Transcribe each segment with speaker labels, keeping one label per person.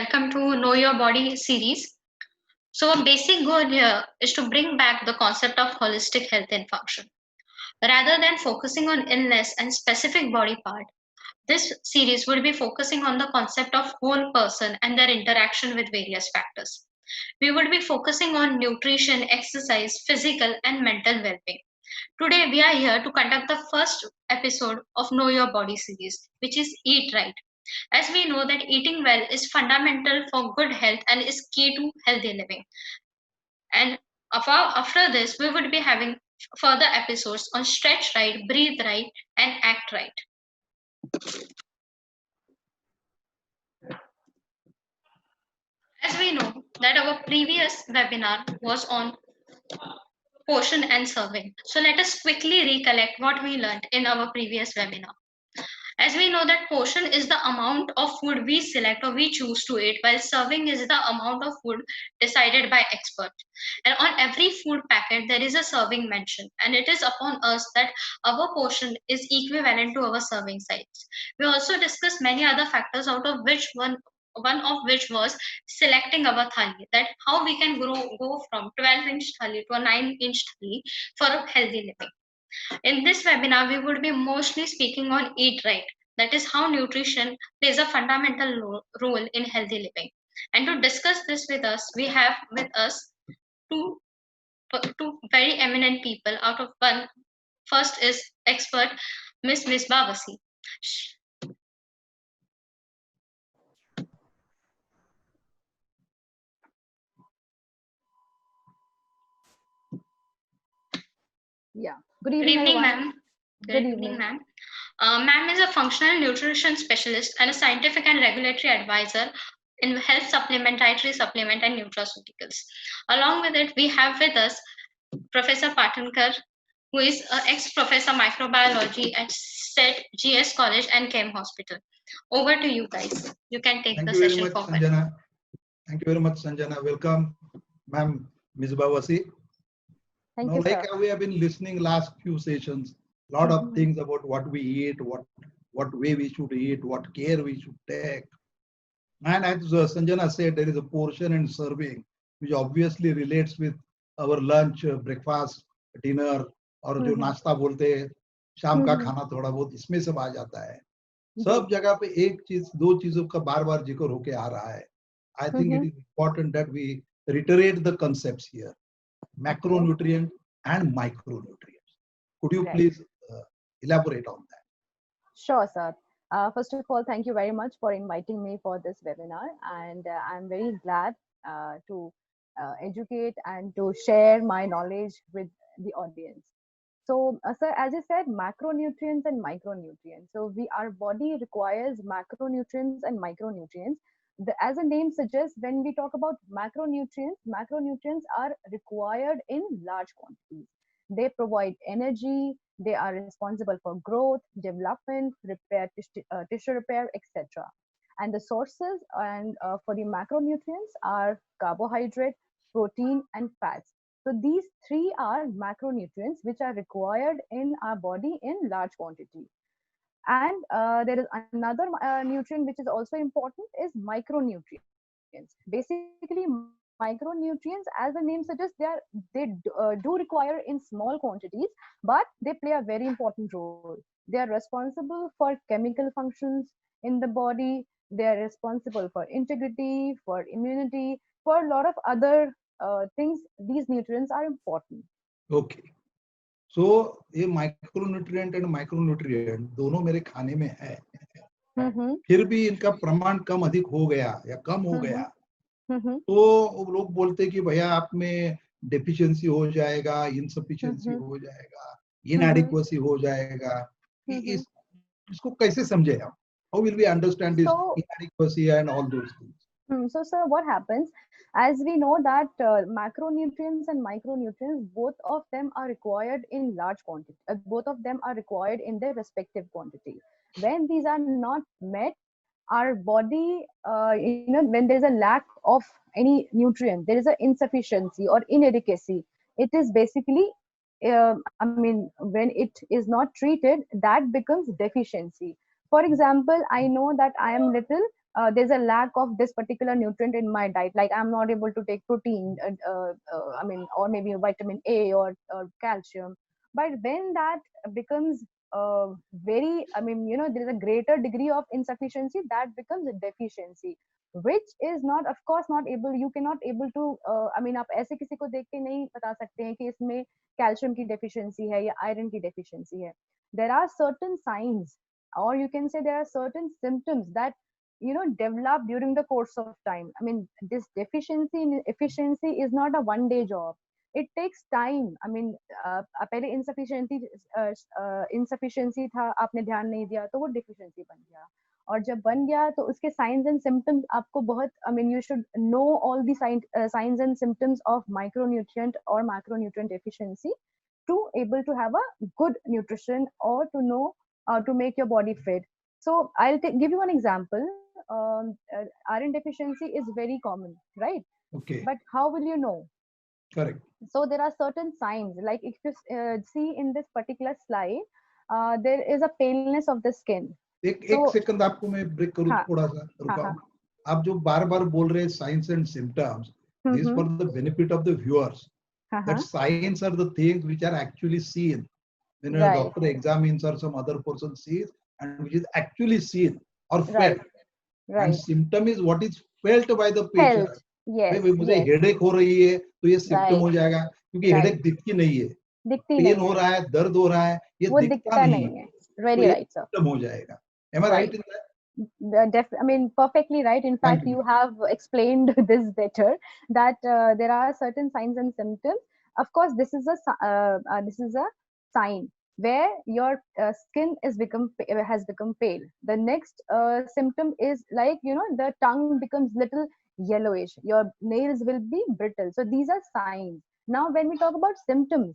Speaker 1: welcome to Know Your Body series. So, a basic goal here is to bring back the concept of holistic health and function. Rather than focusing on illness and specific body part, this series will be focusing on the concept of whole person and their interaction with various factors. We will be focusing on nutrition, exercise, physical, and mental well being. Today, we are here to conduct the first episode of Know Your Body series, which is Eat Right. As we know that eating well is fundamental for good health and is key to healthy living. And after this, we would be having further episodes on stretch right, breathe right, and act right. As we know that our previous webinar was on portion and serving. So let us quickly recollect what we learned in our previous webinar. As we know that portion is the amount of food we select or we choose to eat, while serving is the amount of food decided by expert. And on every food packet, there is a serving mention, and it is upon us that our portion is equivalent to our serving size. We also discussed many other factors, out of which one of which was selecting our thali, that how we can go from 12-inch thali to a 9-inch thali for a healthy living. In this webinar, we would be mostly speaking on Eat Right, that is how nutrition plays a fundamental role in healthy living. And to discuss this with us, we have with us two, two very eminent people. Out of one, first is expert Miss Misbah.
Speaker 2: Yeah. Good
Speaker 1: Good
Speaker 2: evening,
Speaker 1: evening,
Speaker 2: everyone.
Speaker 1: ma'am.
Speaker 2: Good evening,
Speaker 1: ma'am. Ma'am is a functional nutrition specialist and a scientific and regulatory advisor in health supplement, dietary supplement, and nutraceuticals. Along with it, we have with us Professor Patankar, who is an ex-professor microbiology at SET GS College and Chem Hospital. Over to you guys. You can take the session forward.
Speaker 3: Sanjana. Thank you very much, Sanjana. Welcome, ma'am, Misbah Wasi.
Speaker 2: Thank
Speaker 3: now,
Speaker 2: you,
Speaker 3: like
Speaker 2: sir.
Speaker 3: we have been listening last few sessions, lot of things about what we eat, what way we should eat, what care we should take. And as Sanjana said, there is a portion and serving, which obviously relates with our lunch, breakfast, dinner, और जो नाश्ता बोलते हैं शाम का खाना थोड़ा बहुत इसमें सब आ जाता है. सब जगह पे एक चीज दो चीजों का बार बार जिक्र होके आ रहा है. I think it is important that we reiterate the concepts here: macronutrient and micronutrients. Could you please elaborate on that?
Speaker 2: Sure, sir. First of all, thank you very much for inviting me for this webinar, and I'm very glad to educate and to share my knowledge with the audience. So, sir, as you said, macronutrients and micronutrients. So, our body requires macronutrients and micronutrients. As the name suggests, when we talk about macronutrients are required in large quantities. They provide energy. They are responsible for growth, development, repair, tissue repair, etc. And the sources and for the macronutrients are carbohydrate, protein, and fats. So these three are macronutrients which are required in our body in large quantity. And there is another nutrient which is also important is micronutrients. Basically, micronutrients, as the name suggests, they do require in small quantities, but they play a very important role. They are responsible for chemical functions in the body. They are responsible for integrity, for immunity, for a lot of other things. These nutrients are important.
Speaker 3: Okay. So ये micronutrient and micronutrient दोनों मेरे खाने में है, फिर भी इनका प्रमाण कम अधिक हो गया या कम हो गया, तो लोग बोलते कि भैया आप में डेफिशिएंसी हो जाएगा, इनसफिशिएंसी हो जाएगा, इनएडिक्वेसी हो जाएगा. इसको कैसे समझे हम? How will we understand this inadequacy and all those things?
Speaker 2: So, sir, what happens? As we know that macronutrients and micronutrients, both of them are required in large quantity. Both of them are required in their respective quantity. When these are not met, our body, when there is a lack of any nutrient, there is an insufficiency or inadequacy. It is basically, when it is not treated, that becomes deficiency. For example, I know that I am little there's a lack of this particular nutrient in my diet, like I'm not able to take protein, I mean, or maybe vitamin A or calcium. But when that becomes very, I mean, you know, there is a greater degree of insufficiency, that becomes a deficiency, which is not, of course, not able, you cannot able to, I mean, आप ऐसे किसी को देख के नहीं बता सकते हैं कि इसमें कैल्शियम की डेफिशिएंसी है या आयरन की डेफिशिएंसी है. There are certain signs, or you can say there are certain symptoms that, you know, develop during the course of time. I mean, this deficiency in efficiency is not a one day job. It takes time. I mean, पहले insufficiency था, आपने ध्यान नहीं दिया तो वो deficiency बन गया, और जब बन गया तो उसके signs and symptoms आपको बहुत, I mean, you should know all the signs and symptoms of micronutrient or macronutrient deficiency to able to have a good nutrition, or to know to make your body fit. So I'll give you an example. Iron deficiency is very common, right?
Speaker 3: Okay.
Speaker 2: But how will you know?
Speaker 3: Correct.
Speaker 2: So there are certain signs, like if you see in this particular slide, there is a paleness of the skin.
Speaker 3: एक second आपको मैं break करूं, थोड़ा सा रुकाऊं. आप जो बार बार बोल रहे हैं science and symptoms, this for the benefit of the viewers, that signs are the things which are actually seen when a doctor examines or some other person sees, and which is actually seen or felt. And symptom is what is felt by the patient.
Speaker 2: Yes,
Speaker 3: मुझे headache हो रही है तो ये symptom हो जाएगा, क्योंकि headache दिखती नहीं है, पेन हो रहा है, दर्द हो रहा है, ये दिखता नहीं है.
Speaker 2: Very right, sir.
Speaker 3: सिम्टम हो जाएगा. Am I right in that?
Speaker 2: I mean, perfectly right. In fact, you have explained this better, that there are certain signs and symptoms. Of course, this is a sign where your skin has become pale. The next symptom is, like, you know, the tongue becomes little yellowish. Your nails will be brittle. So these are signs. Now, when we talk about symptoms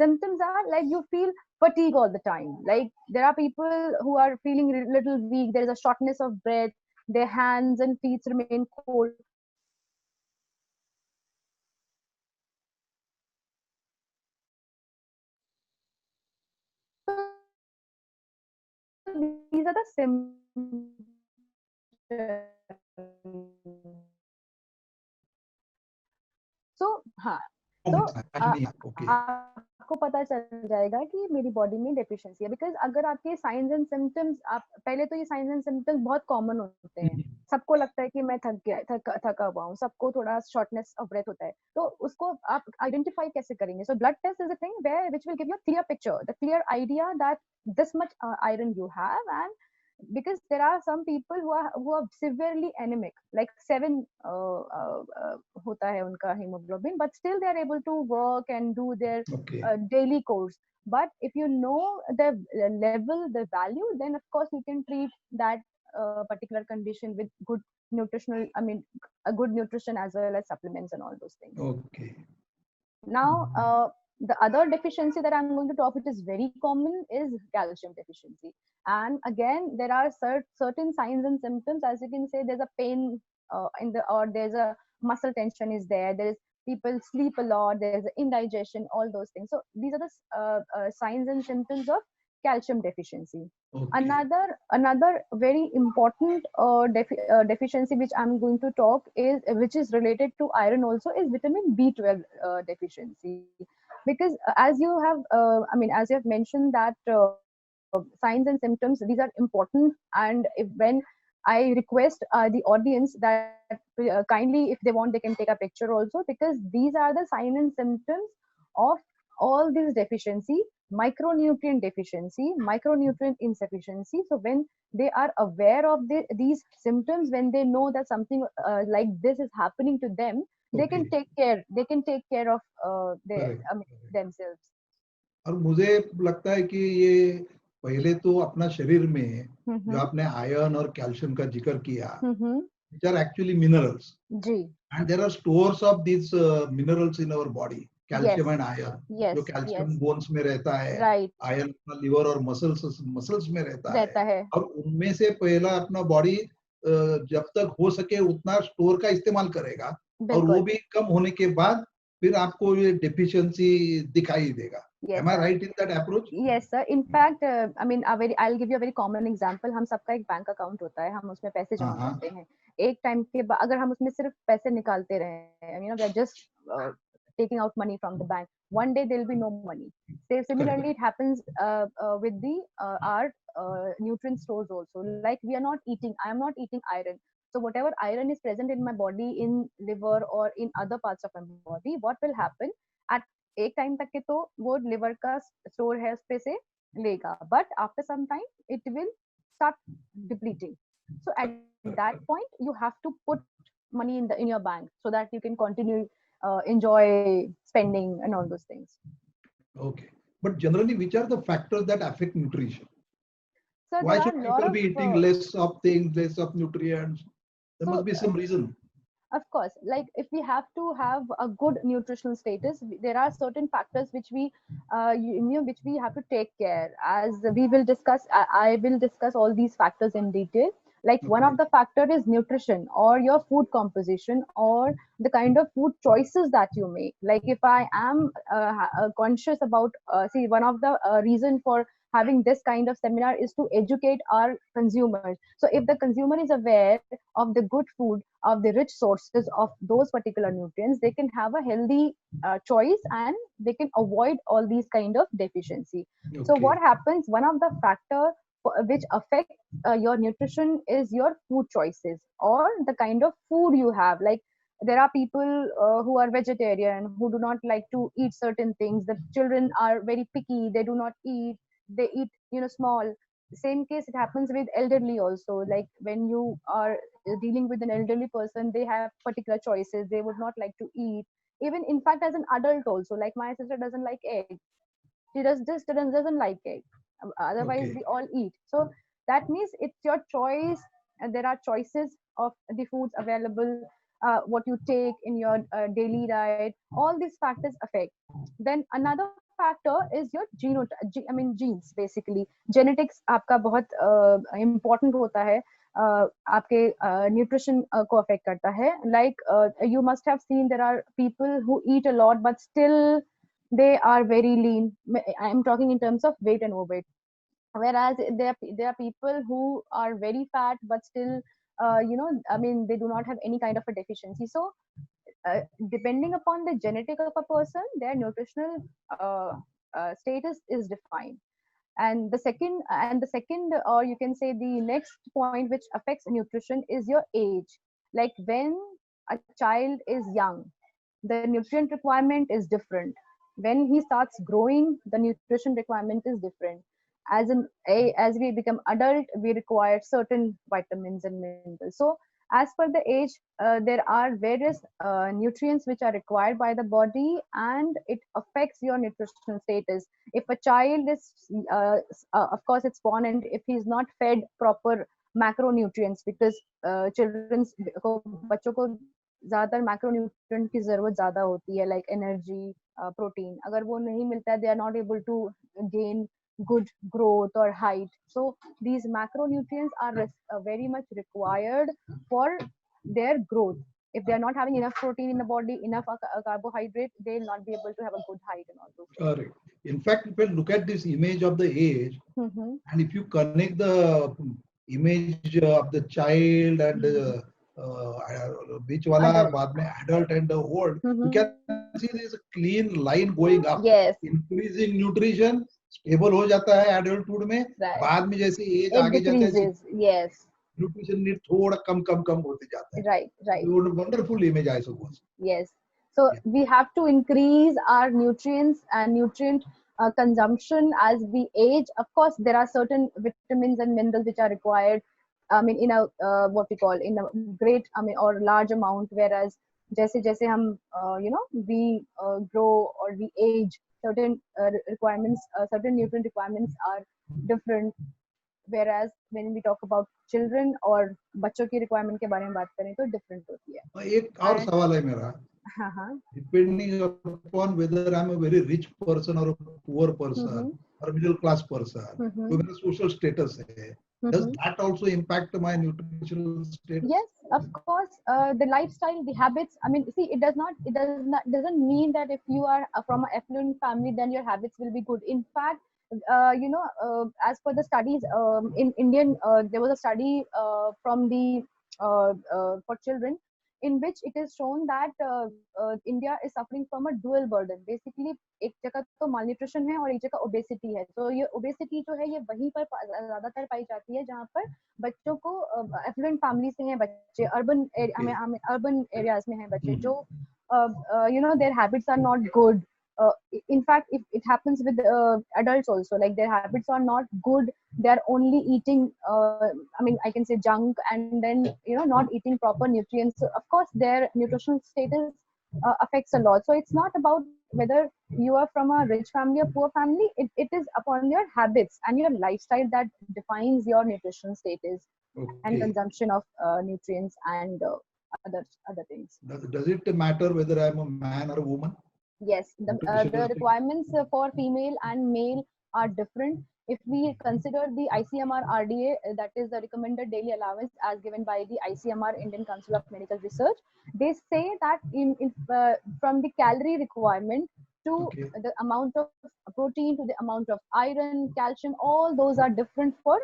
Speaker 2: are like you feel fatigue all the time. Like there are people who are feeling a little weak. There is a shortness of breath. Their hands and feet remain cold. These are the symptoms. So, हाँ. तो आपको पता चल जाएगा कि मेरी body में deficiency है, बिकॉज अगर आपके साइंस एंड सिम्टम्स, आप पहले तो ये साइंस एंड सिम्टम्स बहुत कॉमन होते हैं. सबको लगता है कि मैं थका हुआ हूँ, सबको थोड़ा शॉर्टनेस ऑफ ब्रेथ होता है, तो उसको आप आइडेंटिफाई कैसे करेंगे? So blood test is a thing where which will give you a clear picture, the clear idea that this much iron you have. And because there are some people who are severely anemic, like 7 hota hai unka hemoglobin, but still they are able to work and do their daily course. But if you know the level, the value, then of course you can treat that particular condition with good nutritional, I mean, a good nutrition as well as supplements and all those things.
Speaker 3: Okay.
Speaker 2: Now, the other deficiency that I'm going to talk, which is very common, is calcium deficiency. And again, there are certain signs and symptoms. As you can say, there's a pain or there's a muscle tension is there. There is, people sleep a lot. There's indigestion, all those things. So these are the signs and symptoms of calcium deficiency.
Speaker 3: Okay.
Speaker 2: Another very important deficiency which I'm going to talk is, which is related to iron also, is vitamin B12 deficiency. Because as you have as you have mentioned that signs and symptoms, these are important. And when I request the audience that kindly, if they want, they can take a picture also, because these are the signs and symptoms of all these deficiency: micronutrient deficiency, micronutrient insufficiency. So when they are aware of these symptoms, when they know that something like this is happening to them, they can take care of themselves.
Speaker 3: और मुझे लगता है कि ये पहले तो अपना शरीर में जो आपने आयरन और कैल्शियम का जिक्र किया, which are actually minerals, and there are stores of these minerals in our body, calcium and iron. जो कैल्शियम बोन्स में रहता है, आयरन अपना लिवर और मसल्स में रहता है, और उनमें से पहला अपना बॉडी जब तक हो सके उतना स्टोर का इस्तेमाल करेगा, और वो भी कम होने के बाद फिर आपको ये डेफिशिएंसी दिखाई देगा.
Speaker 2: Yes,
Speaker 3: Am I
Speaker 2: sir.
Speaker 3: right in that approach?
Speaker 2: Yes, sir. In fact, I mean, I'll give you a very common example. हम सबका एक बैंक अकाउंट होता है, हम उसमें पैसे जमा
Speaker 3: हाँ,
Speaker 2: करते हैं. एक टाइम के बाद अगर हम उसमें सिर्फ पैसे निकालते रहे, we are just taking out money from the bank. One day there will be no money. Similarly,
Speaker 3: correct.
Speaker 2: it happens with the our nutrient stores also. Like we are not eating. I am not eating iron. So whatever iron is present in my body, in liver or in other parts of my body, what will happen? At एक time तक के तो वो liver का store है उस पे से लेगा, but after some time it will start depleting. So at that point you have to put money in your bank so that you can continue enjoy spending and all those things.
Speaker 3: Okay. But generally, which are the factors that affect nutrition?
Speaker 2: So
Speaker 3: Why
Speaker 2: there are
Speaker 3: should
Speaker 2: a lot
Speaker 3: people
Speaker 2: of
Speaker 3: be eating less of things, less of nutrients? There
Speaker 2: so
Speaker 3: must be some reason.
Speaker 2: of course, like if we have to have a good nutritional status, there are certain factors which we which we have to take care. As we will discuss, I will discuss all these factors in detail. Like one
Speaker 3: Okay.
Speaker 2: of the factor is nutrition or your food composition or the kind of food choices that you make. Like if I am conscious about see, one of the reason for having this kind of seminar is to educate our consumers. So if the consumer is aware of the good food, of the rich sources of those particular nutrients, they can have a healthy choice and they can avoid all these kind of deficiency. So what
Speaker 3: Okay.
Speaker 2: happens, one of the factor which affect your nutrition is your food choices or the kind of food you have. Like there are people who are vegetarian who do not like to eat certain things. The children are very picky, they do not eat, they eat small. Same case it happens with elderly also. Like when you are dealing with an elderly person, they have particular choices they would not like to eat. Even in fact as an adult also, like my sister doesn't like egg. She doesn't like egg. Otherwise
Speaker 3: Okay.
Speaker 2: we all eat. So that means it's your choice, and there are choices of the foods available, what you take in your daily diet. All these factors affect. Then another factor is your genes. Basically genetics आपका बहुत important होता है, आपके nutrition को affect करता है. Like you must have seen there are people who eat a lot but still they are very lean. I am talking in terms of weight and overweight. Whereas there are people who are very fat but still I mean they do not have any kind of a deficiency. So depending upon the genetic of a person, their nutritional status is defined. And the second or you can say the next point which affects nutrition is your age. Like when a child is young, the nutrient requirement is different. When he starts growing, the nutrition requirement is different. As we become adult, we require certain vitamins and minerals. So as per the age, there are various nutrients which are required by the body, and it affects your nutritional status. If a child is of course it's born, and if he's not fed proper macronutrients, because children's को बच्चों को ज्यादातर macronutrient की जरूरत ज्यादा होती है, like energy, protein. अगर वो नहीं मिलता है, they are not able to gain good growth or height. So these macronutrients are very much required for their growth. If they are not having enough protein in the body, enough carbohydrate, they will not be able to have a good height and all those things.
Speaker 3: Correct. In fact, if you look at this image of the age,
Speaker 2: Mm-hmm.
Speaker 3: and if you connect the image of the child and which wala
Speaker 2: Adult.
Speaker 3: बाद में adult and the old, you
Speaker 2: Mm-hmm.
Speaker 3: can see there is a clean line going up.
Speaker 2: Yes,
Speaker 3: Increasing nutrition, stable हो जाता है adulthood में.
Speaker 2: right.
Speaker 3: बाद में जैसे age
Speaker 2: It
Speaker 3: आगे जाता है,
Speaker 2: decreases. Yes,
Speaker 3: nutrition need थोड़ा कम होते जाता है.
Speaker 2: right.
Speaker 3: Wonderful image, I suppose.
Speaker 2: Yes. So
Speaker 3: Yeah.
Speaker 2: we have to increase our nutrients and nutrient consumption as we age. Of course, there are certain vitamins and minerals which are required. I mean, in a what we call in a great, I mean, or large amount. Whereas, जैसे हम we grow or we age, certain requirements, certain nutrient requirements are different. Whereas when we talk about children और बच्चों की requirement के बारे में बात करें तो different होती है.
Speaker 3: एक और
Speaker 2: And
Speaker 3: सवाल है मेरा.
Speaker 2: हाँ.
Speaker 3: Depending upon whether I'm a very rich person or a poor person
Speaker 2: Mm-hmm.
Speaker 3: or middle class person,
Speaker 2: Mm-hmm.
Speaker 3: तो मेरा social status है. Does
Speaker 2: Mhm.
Speaker 3: that also impact my nutritional status?
Speaker 2: Yes, of course. The lifestyle, the habits. I mean, see, doesn't mean that if you are from an affluent family, then your habits will be good. In fact, as per the studies, in Indian, there was a study from the for children, in which it is shown that India is suffering from a dual burden. Basically, एक जगह तो malnutrition है और एक जगह obesity है. तो ये obesity जो है ये वहीं पर ज्यादातर पाई जाती है जहाँ पर बच्चों को एफ्लुएंट फैमिली से हैं बच्चे अर्बन
Speaker 3: Okay.
Speaker 2: हमें अर्बन एरियाज में हैं बच्चे जो
Speaker 3: Mhm.
Speaker 2: their habits are not good. In fact, it happens with adults also, like their habits are not good. They're only eating I mean, I can say junk, and then not eating proper nutrients. So of course their nutritional status affects a lot. So it's not about whether you are from a rich family or poor family. It is upon your habits and your lifestyle that defines your nutrition status and
Speaker 3: Okay.
Speaker 2: consumption of nutrients and other things.
Speaker 3: Does it matter whether I'm a man or a woman?
Speaker 2: Yes,
Speaker 3: Nutritional
Speaker 2: the
Speaker 3: status?
Speaker 2: requirements for female and male are different. If we consider the ICMR RDA, that is the recommended daily allowance as given by the ICMR, Indian Council of Medical Research, they say that from the calorie requirement to
Speaker 3: Okay.
Speaker 2: the amount of protein to the amount of iron, calcium, all those are different for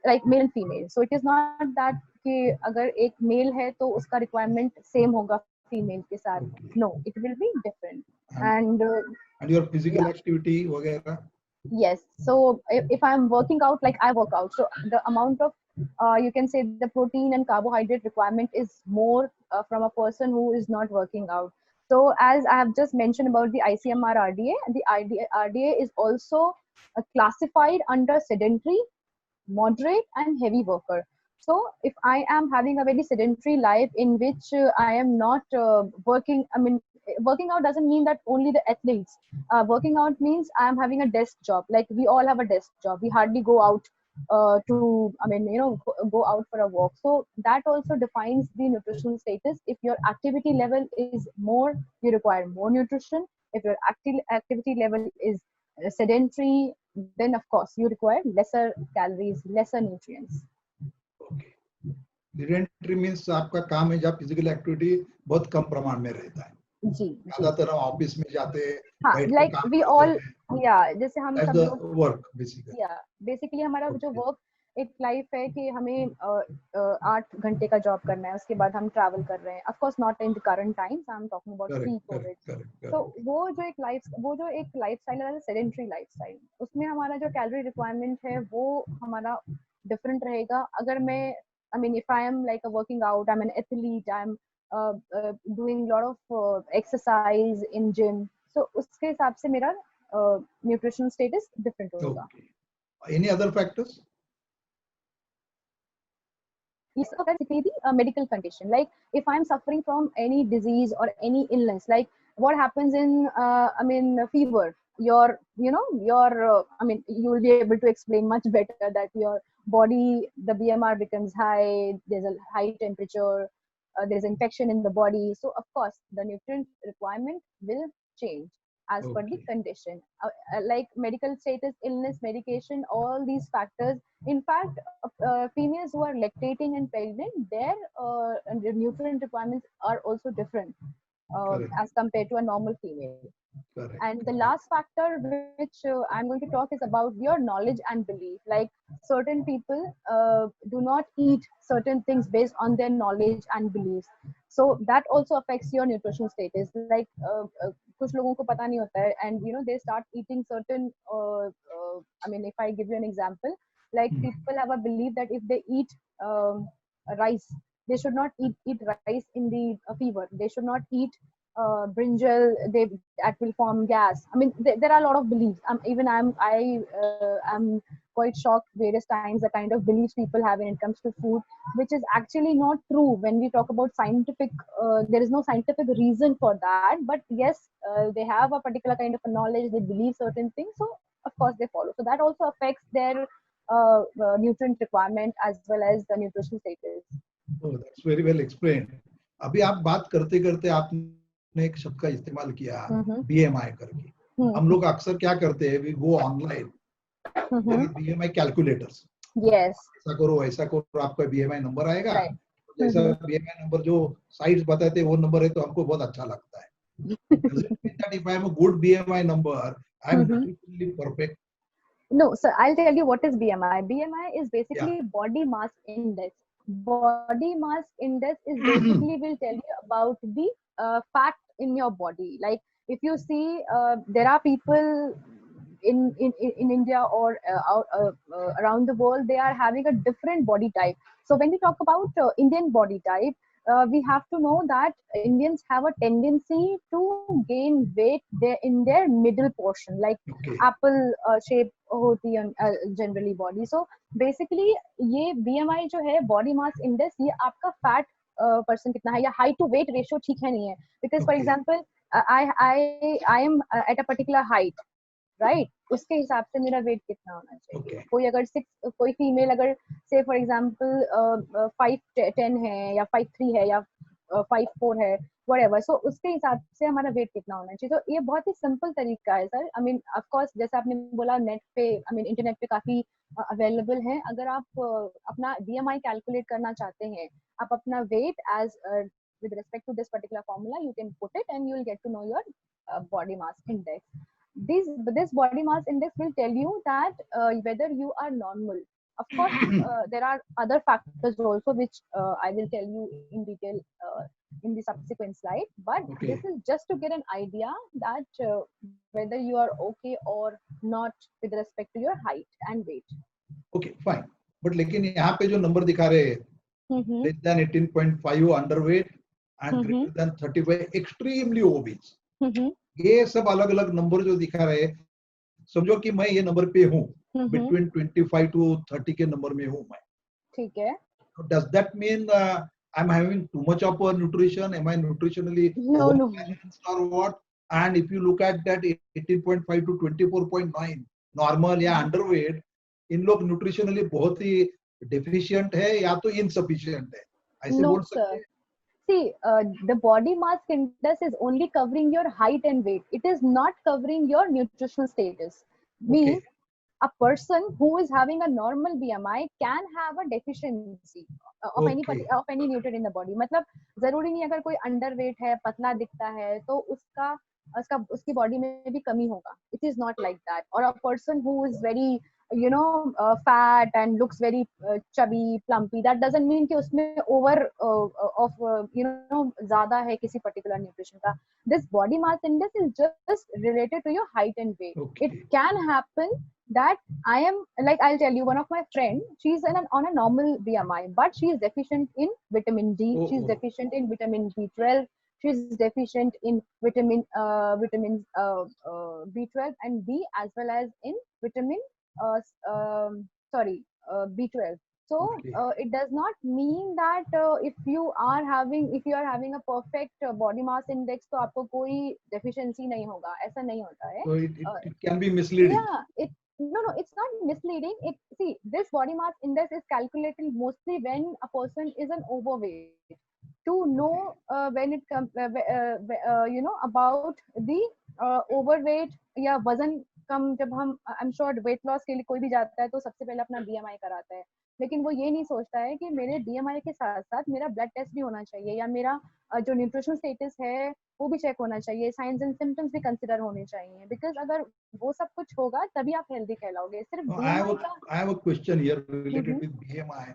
Speaker 2: like male and female. So it is not that कि अगर एक male है तो उसका requirement same होगा female के साथ.
Speaker 3: Okay.
Speaker 2: No, it will be different.
Speaker 3: And,
Speaker 2: And
Speaker 3: and your physical
Speaker 2: yeah.
Speaker 3: activity, वगैरह?
Speaker 2: Yes. So if I'm working out, like I work out, so the amount of you can say the protein and carbohydrate requirement is more from a person who is not working out. So as I have just mentioned about the ICMR RDA, the RDA is also classified under sedentary, moderate, and heavy worker. So if I am having a very sedentary life in which I am not working, I mean, working out doesn't mean that only the athletes. Working out means I am having a desk job. Like we all have a desk job. We hardly go out I mean, go out for a walk. So that also defines the nutritional status. If your activity level is more, you require more nutrition. If your activity level is sedentary, then of course you require lesser calories, lesser nutrients.
Speaker 3: Okay. Sedentary means आपका काम है जहाँ physical activity बहुत कम प्रमाण में रहता है.
Speaker 2: जी
Speaker 3: ज्यादातर हम ऑफिस में जाते हैं,
Speaker 2: हाँ,
Speaker 3: बैठ के
Speaker 2: like
Speaker 3: काम
Speaker 2: we
Speaker 3: करते
Speaker 2: all,
Speaker 3: हैं.
Speaker 2: yeah, जैसे हम
Speaker 3: That's
Speaker 2: सब
Speaker 3: the
Speaker 2: लोग,
Speaker 3: work basically.
Speaker 2: yeah, basically हमारा जो
Speaker 3: Okay.
Speaker 2: वर्क एक लाइफ है कि हमें 8 घंटे का जॉब करना है, उसके बाद हम ट्रैवल कर रहे हैं. Of course not in the current times, I am talking about pre Covid. तो वो जो एक लाइफस्टाइल है, सेडेंटरी लाइफस्टाइल, उसमें हमारा जो कैलोरी रिक्वायरमेंट है वो हमारा डिफरेंट रहेगा. अगर मैं I mean if I am like a working out, I am an athlete, I am doing lot of exercise in gym, so उसके हिसाब से मेरा nutritional status different होगा.
Speaker 3: Okay. Any other factors?
Speaker 2: Yes, so basically the medical condition. Like if I'm suffering from any disease or any illness, like what happens in I mean fever, your I mean you will be able to explain much better that your body, the BMR becomes high, there's a high temperature, there's infection in the body. So of course the nutrient requirement will change as per the
Speaker 3: Okay.
Speaker 2: condition. Like medical status, illness, medication, all these factors. In fact, females who are lactating and pregnant, their nutrient requirements are also different
Speaker 3: Correct.
Speaker 2: as compared to a normal female.
Speaker 3: Correct.
Speaker 2: And the last factor which I'm going to talk is about your knowledge and belief. Like certain people do not eat certain things based on their knowledge and beliefs. So that also affects your nutritional status. Like कुछ लोगों को पता नहीं होता है, and they start eating certain. I mean, if I give you an example, like people have a belief that if they eat rice, they should not eat rice in the fever. They should not eat brinjal, that will form gas. I mean, there are a lot of beliefs. I'm quite shocked various times the kind of beliefs people have when it comes to food, which is actually not true. When we talk about scientific, there is no scientific reason for that. But yes, they have a particular kind of a knowledge. They believe certain things, so of course they follow. So that also affects their nutrient requirement as well as the nutrition status.
Speaker 3: Oh, that's very well explained. अभी आप बात करते करते आपने एक शब्द का इस्तेमाल किया, BMI करके. हम लोग अक्सर क्या करते हैं, we go online, there are BMI calculators.
Speaker 2: yes,
Speaker 3: ऐसा करो ऐसा करो, आपका BMI नंबर आएगा।
Speaker 2: right.
Speaker 3: जैसा BMI नंबर जो साइट्स बताते हैं वो नंबर है तो हमको बहुत अच्छा लगता है. Does it mean that if I am a good BMI number, I am nutritionally perfect?
Speaker 2: No, so I'll tell you what is BMI. BMI is
Speaker 3: Yeah.
Speaker 2: basically body mass index. Body mass index is basically will tell you about the fat in your body. Like if you see, there are people in India or around the world, they are having a different body type. So when we talk about Indian body type, we have to know that Indians have a tendency to gain weight there in their middle portion, like
Speaker 3: Okay.
Speaker 2: apple shape होती है generally body. So basically ये BMI जो है body mass index, ये आपका fat person कितना है या height to weight ratio ठीक है नहीं है, because for
Speaker 3: Okay.
Speaker 2: example I am at a particular height, right, उसके हिसाब से मेरा वेट कितना होना चाहिए. कोई अगर कोई फीमेल अगर से फॉर एग्जांपल 5'10" है या 5'3" है या 5'4" है, whatever, सो उसके हिसाब से हमारा वेट कितना होना चाहिए. तो ये बहुत ही सिंपल तरीका है sir. I mean of course जैसे आपने बोला नेट पे, आई मीन इंटरनेट पे काफी अवेलेबल है. अगर आप अपना BMI कैलकुलेट करना चाहते हैं, आप अपना weightage with respect to this particular formula, you can put it and you will get to know your body mass index. This body mass index will tell you that whether you are normal. Of course, there are other factors also which I will tell you in detail in the subsequent slide. But this is just to get an idea that whether you are okay or not with respect to your height and weight.
Speaker 3: Okay, fine. But लेकिन यहाँ पे जो number दिखा रहे हैं, less than 18.5 underweight and greater than 35 extremely obese. ये सब अलग अलग नंबर जो दिखा रहे हैं, समझो कि मैं ये नंबर पे हूँ, between 25 to 30 के नंबर में हूँ मैं.
Speaker 2: ठीक है.
Speaker 3: Does that mean I'm having too much of a nutrition? Am I nutritionally
Speaker 2: No.
Speaker 3: balanced or what? And if you look at that 18.5 to 24.9 normal या underweight, इन लोग nutritionally बहुत ही deficient है या तो insufficient है, ऐसे बोल सकते हैं.
Speaker 2: See, the body mass index is only covering your height and weight. It is not covering your nutritional status. Means a person who is having a normal BMI can have a deficiency of any nutrient in the body. मतलब जरूरी नहीं अगर कोई underweight है, पतला दिखता है, तो उसकी body में भी कमी होगा. It is not like that. Or a person who is very fat and looks very chubby, plumpy, that doesn't mean कि उसमें over ज़्यादा है किसी particular nutrition का. This body mass index is just related to your height and weight. It can happen that I am, like I'll tell you, one of my friend, she's on a normal BMI, but she is deficient in vitamin D. She's deficient in vitamin B12. She's deficient in vitamins B12 and D, as well as in vitamin B12. So it does not mean that if you are having a perfect body mass index, तो आपको कोई deficiency नहीं होगा. ऐसा नहीं होता है.
Speaker 3: So it can be misleading.
Speaker 2: Yeah, no, it's not misleading. See, this body mass index is calculated mostly when a person is an overweight. To know when it comes, about the overweight या वजन कम, जब हम I'm sure weight loss के लिए कोई भी जाता है तो सबसे पहले अपना BMI कराता है, लेकिन वो ये नहीं सोचता है कि मेरे BMI के साथ साथ मेरा ब्लड टेस्ट भी होना चाहिए या मेरा जो न्यूट्रिशनल स्टेटस है वो भी चेक होना चाहिए, साइंस एंड सिम्टम्स भी कंसिडर होने चाहिए, बिकॉज अगर वो सब कुछ होगा तभी आप हेल्दी कहलाओगे. सिर्फ
Speaker 3: I have a question here related with BMI.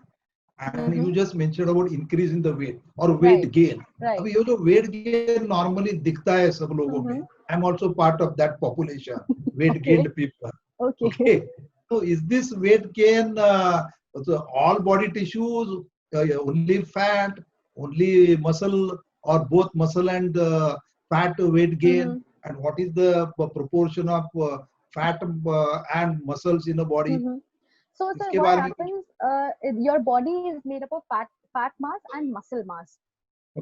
Speaker 3: And you just mentioned about increase in the weight or weight gain. अभी ये जो weight gain normally दिखता है सब लोगों में. I'm also part of that population, weight gained people. Okay. So is this weight gain all body tissues, only fat, only muscle, or both muscle and fat weight gain? And what is the proportion of fat and muscles in the body?
Speaker 2: So what happens, your body is made up of fat mass and muscle mass.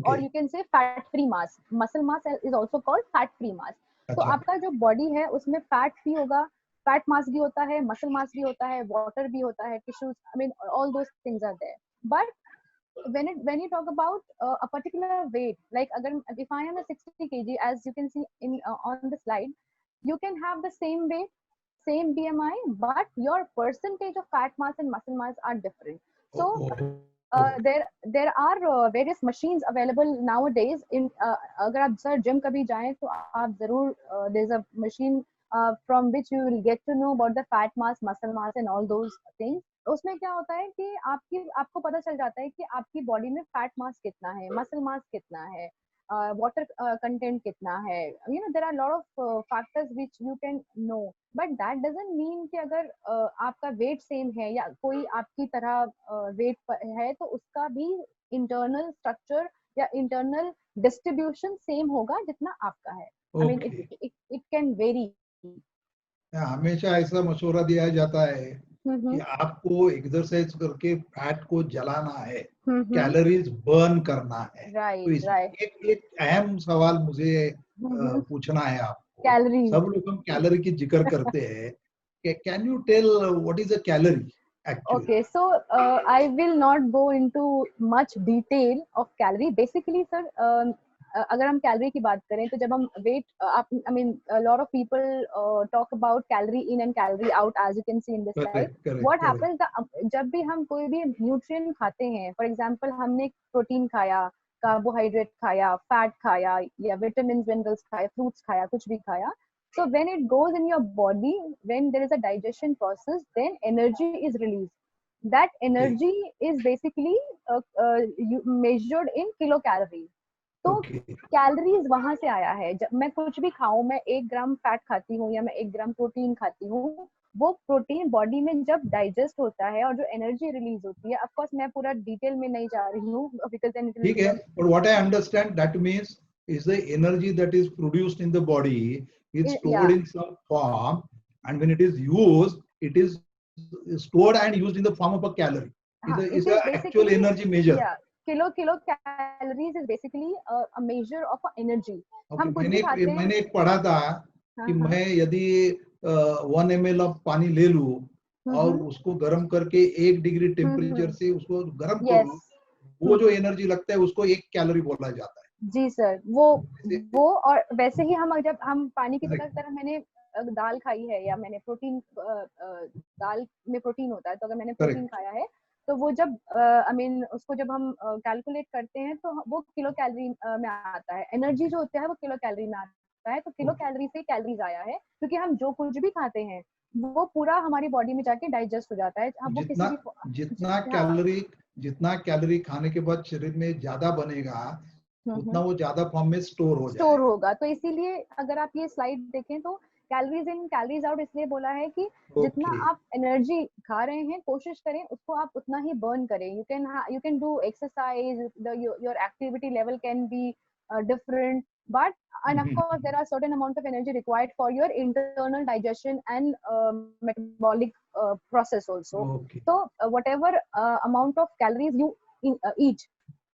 Speaker 2: Or you can say fat free mass. Muscle mass is also called fat free mass. तो आपका जो body है उसमें fat भी होगा, fat mass भी होता है, muscle mass भी होता है, water भी होता है, tissues, I mean all those things are there. But when you talk about a particular weight, like if I am a 60 kg, as you can see in on the slide, you can have the same weight, same BMI, but your percentage of fat mass and muscle mass are different. So there are various machines available nowadays. In अगर आप sir gym कभी जाएं तो आप जरूर there's a machine from which you will get to know about the fat mass, muscle mass and all those things. उसमें क्या होता है कि आपको पता चल जाता है कि आपकी बॉडी में फैट मास कितना है, मसल मास कितना है, वाटर कंटेंट कितना है. You know there are lot of factors which you can know, but that doesn't mean कि अगर आपका वेट सेम है या कोई आपकी तरह वेट है तो उसका भी इंटरनल स्ट्रक्चर या इंटरनल डिस्ट्रीब्यूशन सेम होगा जितना आपका है. I mean it can very.
Speaker 3: हमेशा ऐसा मशवरा दिया जाता है कि आपको एक्सरसाइज करके फैट को जलाना है, कैलोरीज बर्न करना है. तो इसमें एक अहम सवाल मुझे पूछना है आपको.
Speaker 2: कैलोरी,
Speaker 3: सब लोग हम कैलोरी की जिक्र करते हैं. Can you tell what is a calorie actually?
Speaker 2: Okay, so I will not go into much detail of calorie. Basically, sir, अगर हम कैलोरी की बात करें तो जब हम wait I mean a lot of people talk about calorie in and calorie out, as you can see in this slide. What happens जब भी हम कोई भी न्यूट्रिएंट खाते हैं, फॉर एग्जांपल हमने प्रोटीन खाया, कार्बोहाइड्रेट खाया, फैट खाया या विटामिन मिनरल्स खाया, फ्रूट्स खाया, कुछ भी खाया. So when it goes in your body, when there is a digestion process, then energy is released. That energy is basically measured in kilocalories. तो कैलोरीज वहां से आया है. जब मैं कुछ भी खाऊं, मैं 1 ग्राम फैट खाती हूँ या मैं 1 ग्राम प्रोटीन खाती हूँ, वो प्रोटीन बॉडी में जब डाइजेस्ट होता है और जो एनर्जी रिलीज होती है, ऑफ कोर्स मैं पूरा डिटेल में नहीं जा रही हूँ बिकॉज़ देन
Speaker 3: ठीक है, but what I understand that means is the energy that is produced in the body is stored in some form, and when it is used, it is stored and used in the form of a calorie. Is a actual energy measure.
Speaker 2: Yeah, kilocalories is basically a measure of energy.
Speaker 3: Okay, मैंने एक पढ़ा था कि मैं यदि 1 ml of पानी ले लूं और उसको गर्म करके 1 डिग्री टेम्परेचर से उसको गर्म करूं, वो जो एनर्जी लगता है उसको 1 कैलोरी बोला जाता है.
Speaker 2: जी सर, वो और वैसे ही हम जब हम पानी की तरह मैंने दाल खाई है या मैंने प्रोटीन, दाल में प्रोटीन होता है, तो अगर मैंने प्रोटीन खाया है तो वो जब आई मीन उसको जब हम कैलकुलेट करते हैं तो वो किलो कैलोरी में आता है. एनर्जी जो होता है वो किलो कैलोरी में आता है. तो किलो कैलोरी से कैलोरीज आया है, क्योंकि हम जो कुछ भी खाते हैं वो पूरा हमारी बॉडी में जाके डाइजेस्ट हो जाता है. वो
Speaker 3: जितना कैलोरी खाने के बाद शरीर में ज्यादा बनेगा उतना वो ज्यादा फॉर्म में स्टोर
Speaker 2: होगा. तो इसीलिए अगर आप ये स्लाइड देखें तो कैलोरीज इन कैलोरीज आउट इसलिए बोला है कि जितना आप एनर्जी खा रहे हैं कोशिश करें उसको आप उतना ही बर्न करें. You can do exercise, your activity level can be different, but and of course there are certain amount of energy required for your internal digestion and metabolic process also. So whatever amount of calories you eat,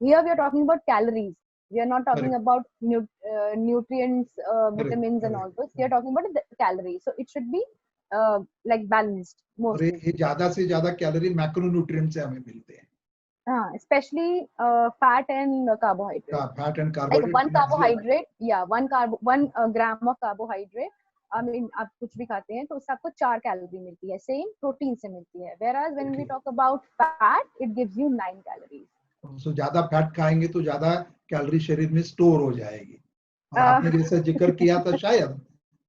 Speaker 2: here we are talking about calories, we are not talking about nutrients, vitamins and all those. We are talking about the calories, so it should be like balanced mostly.
Speaker 3: ये ज्यादा से ज्यादा calorie macronutrient से हमें मिलते हैं.
Speaker 2: Especially fat and carbohydrate.
Speaker 3: Fat and carbohydrate.
Speaker 2: Like one carbohydrate, one gram of carbohydrate. I mean, आप कुछ भी खाते हैं तो उससे आपको 4 कैलोरी मिलती है. सेम प्रोटीन से मिलती है. Whereas when we talk about fat, it gives you 9 calories.
Speaker 3: So ज्यादा फैट खाएंगे तो ज्यादा कैलोरी शरीर में स्टोर हो जाएगी. और आपने जैसा जिक्र किया था शायद,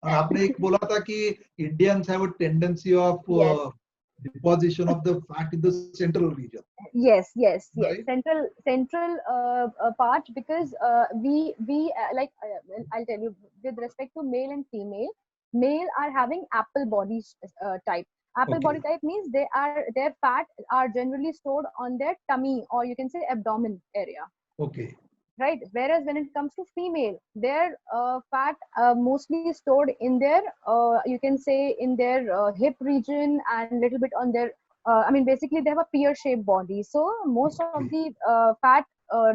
Speaker 3: और आपने एक बोला था कि Indians have a tendency of deposition of the fat in the central region.
Speaker 2: Yes.
Speaker 3: Right?
Speaker 2: Central part, because we like I'll tell you, with respect to male and female, male are having apple body type. Apple body type means their fat are generally stored on their tummy, or you can say abdomen area.
Speaker 3: Okay.
Speaker 2: Right. Whereas when it comes to female, their fat mostly stored in their you can say in their hip region and little bit on their I mean basically they have a pear-shaped body. So most of the fat I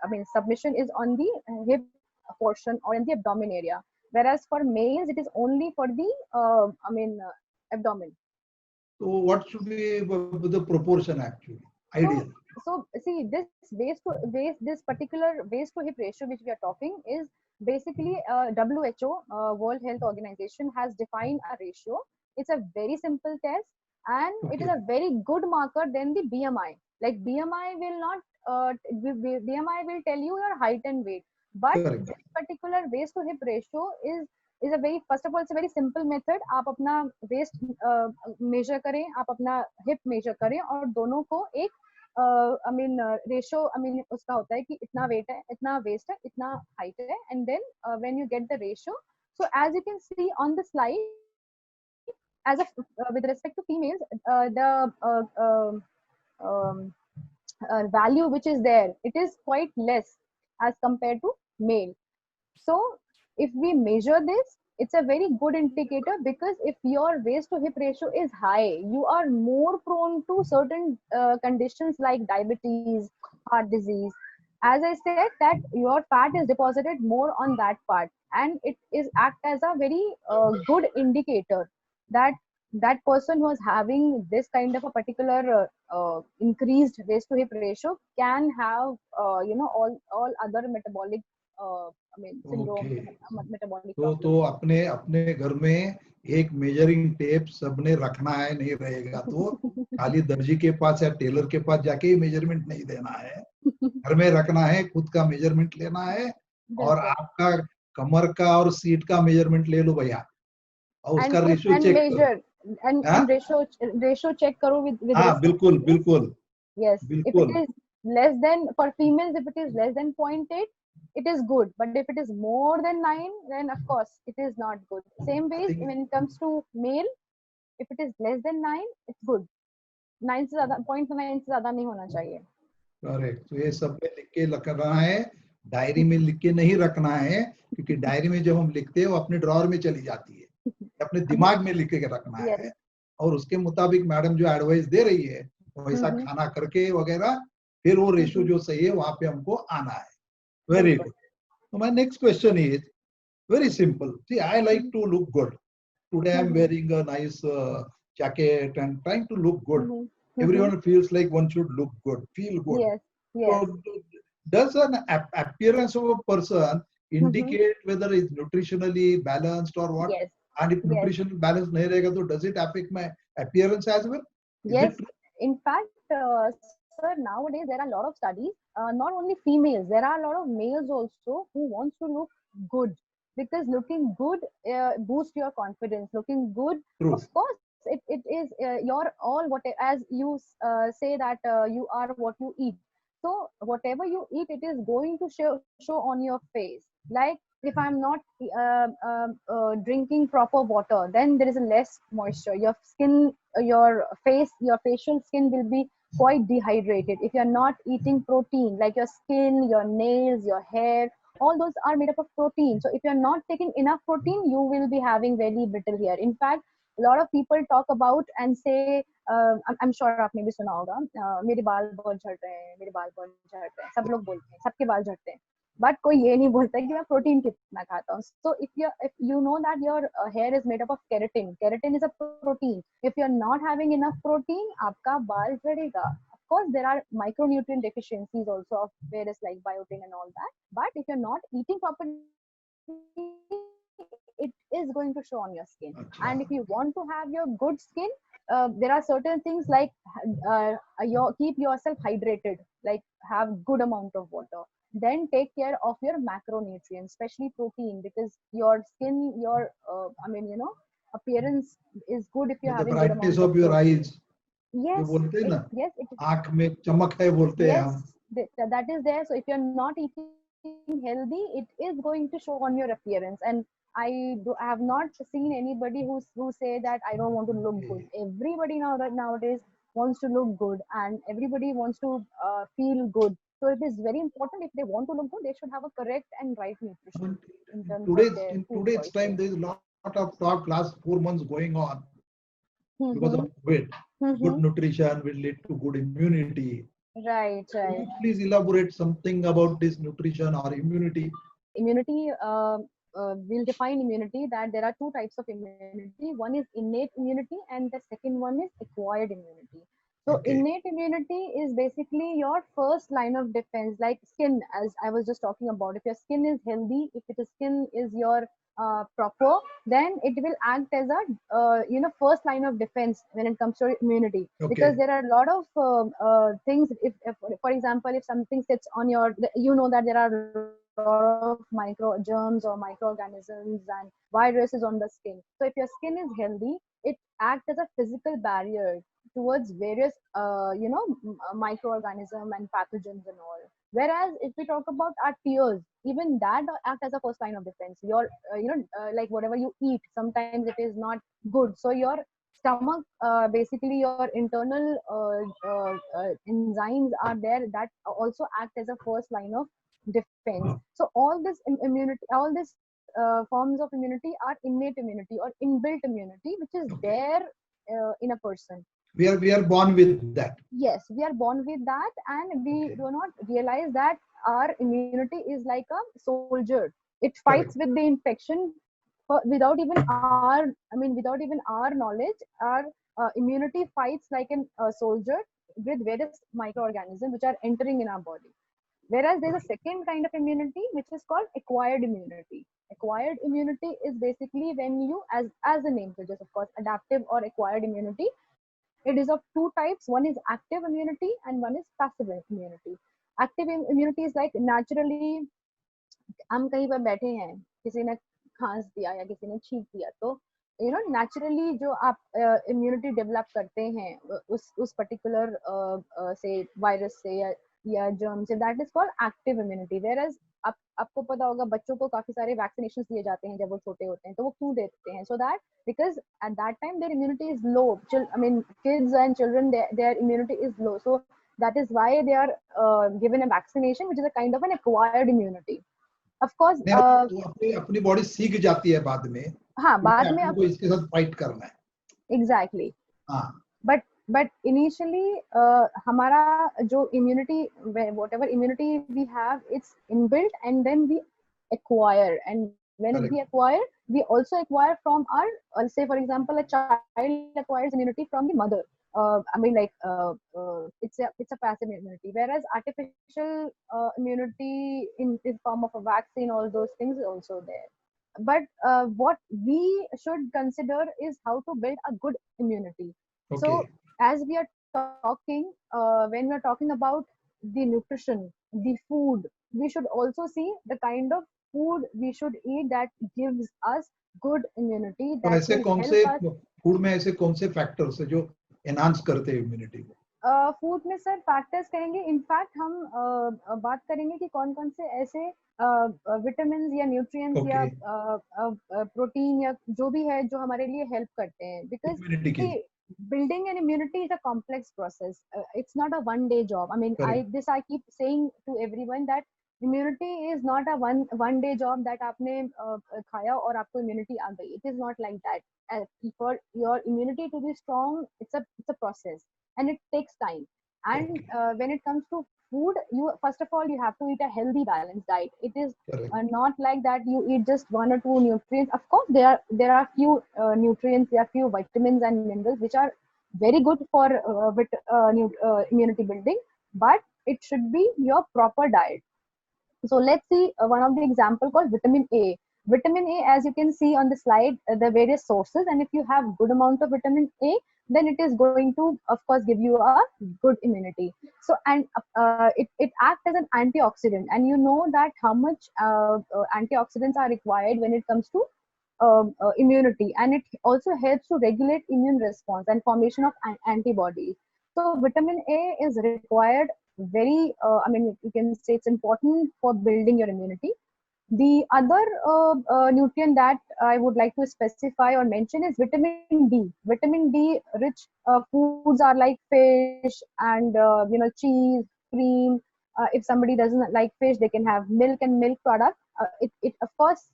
Speaker 2: mean submission is on the hip portion or in the abdomen area. Whereas for males, it is only for the abdomen.
Speaker 3: So what should be the proportion actually? Ideal.
Speaker 2: So see, this waist to waist, this particular waist to hip ratio which we are talking is Basically, WHO, World Health Organization, has defined a ratio. It's a very simple test, and it is
Speaker 3: Okay.
Speaker 2: a very good marker than the BMI. Like BMI will not, BMI will tell you your height and weight, but
Speaker 3: Correct.
Speaker 2: this particular waist to hip ratio is a very, first of all, it's a very simple method. आप अपना waist measure करें, आप अपना hip measure करें, और दोनों को एक I mean ratio, I mean उसका होता है कि इतना weight है, इतना waist है, इतना height है, and then when you get the ratio, so as you can see on the slide, as a with respect to females, the um, value which is there, it is quite less as compared to male. So if we measure this, it's a very good indicator, because if your waist to hip ratio is high, you are more prone to certain conditions like diabetes, heart disease. As I said, that your fat is deposited more on that part, and it is act as a very good indicator that that person who is having this kind of a particular increased waist to hip ratio can have all other metabolic I mean syndrome,
Speaker 3: Okay.
Speaker 2: metabolic
Speaker 3: तो
Speaker 2: problems.
Speaker 3: अपने अपने घर में एक measuring tape सबने रखना है, नहीं रहेगा तो खाली दर्जी के पास या टेलर के पास जाके ही मेजरमेंट नहीं देना है, घर में रखना है, खुद का मेजरमेंट लेना है, और
Speaker 2: बिल्कुल.
Speaker 3: आपका कमर का और सीट का मेजरमेंट ले लो भैया, और
Speaker 2: And
Speaker 3: उसका
Speaker 2: put
Speaker 3: रेशियो
Speaker 2: and
Speaker 3: चेक करो.
Speaker 2: measure
Speaker 3: हाँ
Speaker 2: and ratio check karo with
Speaker 3: हाँ,
Speaker 2: respect
Speaker 3: बिल्कुल
Speaker 2: to this.
Speaker 3: बिल्कुल
Speaker 2: Yes, if it
Speaker 3: बिल्कुल.
Speaker 2: is less than, for females, if it is less than 0.8, it is good. But if it is more than 9, then of course it is not good. Same
Speaker 3: I
Speaker 2: ways
Speaker 3: think
Speaker 2: when it comes to male, if it is less than 9, it's good. 9 से ज़्यादा, 0.9 से ज़्यादा नहीं होना चाहिए.
Speaker 3: Correct. तो ये सब में लिख के रखना है, डायरी में लिख के नहीं रखना है, क्योंकि डायरी में जब हम लिखते हैं वो अपने ड्रॉअर में चली जाती है, अपने
Speaker 2: अभी,
Speaker 3: दिमाग में लिख के रखना
Speaker 2: yes.
Speaker 3: है, और उसके मुताबिक मैडम जो एडवाइस दे रही है वैसा खाना करके वगैरह, फिर वो रेशियो जो सही है वहां पे हमको आना है. वेरी
Speaker 2: बिल्कुल.
Speaker 3: Good. So my next question is very simple. See, I like to look good. Today I'm wearing a nice jacket and trying to look good. Everyone feels like one should look good, feel good.
Speaker 2: Yes, yes.
Speaker 3: So, does an appearance of a person indicate whether it's nutritionally balanced or what?
Speaker 2: Yes,
Speaker 3: And if
Speaker 2: yes,
Speaker 3: nutritional balance nahi rahega, so does it affect my appearance as well? Is
Speaker 2: yes.
Speaker 3: it true?
Speaker 2: In fact, sir, nowadays there are a lot of studies. Not only females, there are a lot of males also who wants to look good, because looking good boosts your confidence. Looking good, of
Speaker 3: True.
Speaker 2: course, it is your all, what, as you say that you are what you eat. So whatever you eat, it is going to show on your face. Like if I'm not drinking proper water, then there is a less moisture. Your skin, your face, your facial skin will be quite dehydrated. If you're not eating protein, like your skin, your nails, your hair, all those are made up of protein. So if you're not taking enough protein, you will be having very brittle hair. In fact, a lot of people talk about and say, I'm sure आपने भी सुना होगा, मेरे बाल बहुत झड़ रहे हैं, मेरे बाल बहुत झड़ रहे हैं, सब लोग बोलते हैं, सबके बाल झड़ते हैं, बट कोई ये नहीं बोलता कि मैं प्रोटीन कितना खाता हूँ. So if you know that your hair is made up of keratin, keratin is a protein. If you're not having enough protein, आपका बाल झड़ेगा. Of course, there are micronutrient deficiencies also of various like biotin and all that. But if you're not eating properly, it is going to show on your skin. And if you want to have your good skin, there are certain things like keep yourself hydrated, like have good amount of water. Then take care of your macronutrients, especially protein, because your skin, your appearance is good if you're
Speaker 3: The
Speaker 2: having good
Speaker 3: brightness
Speaker 2: amount of
Speaker 3: of your
Speaker 2: protein.
Speaker 3: eyes, जो
Speaker 2: Yes,
Speaker 3: बोलते हैं ना,
Speaker 2: yes, it is.
Speaker 3: आंख में चमक है बोलते हैं
Speaker 2: Yes,
Speaker 3: हम.
Speaker 2: that is there. So if you're not eating healthy, it is going to show on your appearance. And I have not seen anybody who say that I don't want to look good. Everybody nowadays wants to look good, and everybody wants to feel good. So it is very important, if they want to look good, they should have a correct and right nutrition in terms of their
Speaker 3: In
Speaker 2: food
Speaker 3: today's time,
Speaker 2: choices.
Speaker 3: there is a lot of talk last 4 months going on because
Speaker 2: Mm-hmm.
Speaker 3: of COVID.
Speaker 2: Mm-hmm.
Speaker 3: Good nutrition will lead to good immunity.
Speaker 2: Right,
Speaker 3: Can
Speaker 2: right.
Speaker 3: you please elaborate something about this nutrition or immunity?
Speaker 2: Immunity, we'll define immunity that there are two types of immunity. One is innate immunity, and the second one is acquired immunity. So
Speaker 3: Okay.
Speaker 2: innate immunity is basically your first line of defense, like skin, as I was just talking about. If your skin is healthy, if your skin is your proper, then it will act as a first line of defense when it comes to immunity. Because
Speaker 3: Okay.
Speaker 2: there are a lot of things. If, for example, if something sits on your, you know that there are a lot of micro germs or microorganisms and viruses on the skin. So if your skin is healthy, it acts as a physical barrier towards various microorganism and pathogens and all. Whereas if we talk about our tears, even that act as a first line of defense. Your like whatever you eat, sometimes it is not good, so your stomach, basically your internal enzymes are there that also act as a first line of defense. So all this immunity, all this forms of immunity are innate immunity or inbuilt immunity, which is
Speaker 3: Okay.
Speaker 2: there in a person.
Speaker 3: We are born with that.
Speaker 2: Yes, we are born with that, and we
Speaker 3: Okay.
Speaker 2: do not realize that our immunity is like a soldier. It fights
Speaker 3: Correct.
Speaker 2: with the infection without even our knowledge. Our immunity fights like a soldier with various microorganisms which are entering in our body. Whereas there's a second kind of immunity which is called acquired immunity. Acquired immunity is basically when you, as the name suggests, of course, adaptive or acquired immunity. It is of two types. One is active immunity and one is passive immunity. Active immunity is like naturally हम कहीं पर बैठे हैं, किसी ने खांस दिया या किसी ने छींक दिया, तो नेचुरली जो आप इम्यूनिटी डेवलप करते हैं उस पर्टिकुलर से वायरस से या जर्म से, that is called active immunity. Whereas आपको पता होगा बच्चों को काफी सारे वैक्सीनेशन दिए जाते हैं जब वो छोटे होते हैं, तो वो क्यों देते हैं? So that because at that time their immunity is low. Kids and children, their immunity is low, so that is why they are given a vaccination, which is a kind of an acquired immunity. Of course,
Speaker 3: वो अपनी body सीख जाती है बाद में,
Speaker 2: हाँ, बाद में
Speaker 3: अपन को इसके साथ फाइट करना है.
Speaker 2: एग्जैक्टली.
Speaker 3: हाँ.
Speaker 2: बट इनिशियली हमारा जो immunity, whatever immunity we have, it's inbuilt, and then we acquire, and when
Speaker 3: Correct.
Speaker 2: we acquire, we also acquire from our, say for example, a child acquires immunity from the mother. It's a passive immunity, whereas artificial immunity in form of a vaccine, all those things is also there. But what we should consider is how to build a good immunity.
Speaker 3: Okay.
Speaker 2: So as we are talking, when we are talking about the nutrition, the food, we should also see the kind of food we should eat that gives us good immunity,
Speaker 3: तो
Speaker 2: that
Speaker 3: ऐसे
Speaker 2: will
Speaker 3: कौन
Speaker 2: help
Speaker 3: से
Speaker 2: us.
Speaker 3: Food में ऐसे कौन से factors है जो एनहांस करते हैं इम्यूनिटी को?
Speaker 2: फूड में सर फैक्टर्स कहेंगे, इनफैक्ट हम बात करेंगे कि कौन कौन से ऐसे विटामिन या न्यूट्रिएंट्स
Speaker 3: Okay.
Speaker 2: या प्रोटीन या जो भी है जो हमारे लिए हेल्प करते हैं. बिकॉज
Speaker 3: इम्यूनिटी की.
Speaker 2: building an immunity is a complex process. It's not a one day job.
Speaker 3: Correct.
Speaker 2: I keep saying to everyone that immunity is not a one day job that आपने खाया और आपको immunity आ गई. It is not like that. For your immunity to be strong, it's a process, and it takes time. And
Speaker 3: Okay.
Speaker 2: when it comes to food, you first of all you have to eat a healthy balanced diet. It is
Speaker 3: Correct.
Speaker 2: not like that you eat just one or two nutrients. Of course there are few nutrients, there are few vitamins and minerals which are very good for immunity building, but it should be your proper diet. So let's see one of the example called vitamin A. Vitamin A, as you can see on the slide, the various sources, and if you have good amount of vitamin A, then it is going to, of course, give you a good immunity. So, and it acts as an antioxidant, and you know that how much antioxidants are required when it comes to immunity, and it also helps to regulate immune response and formation of antibodies. So vitamin A is required very, you can say it's important for building your immunity. The other nutrient that I would like to specify or mention is vitamin D. Vitamin D rich foods are like fish and cheese, cream. If somebody doesn't like fish, they can have milk and milk products. It of course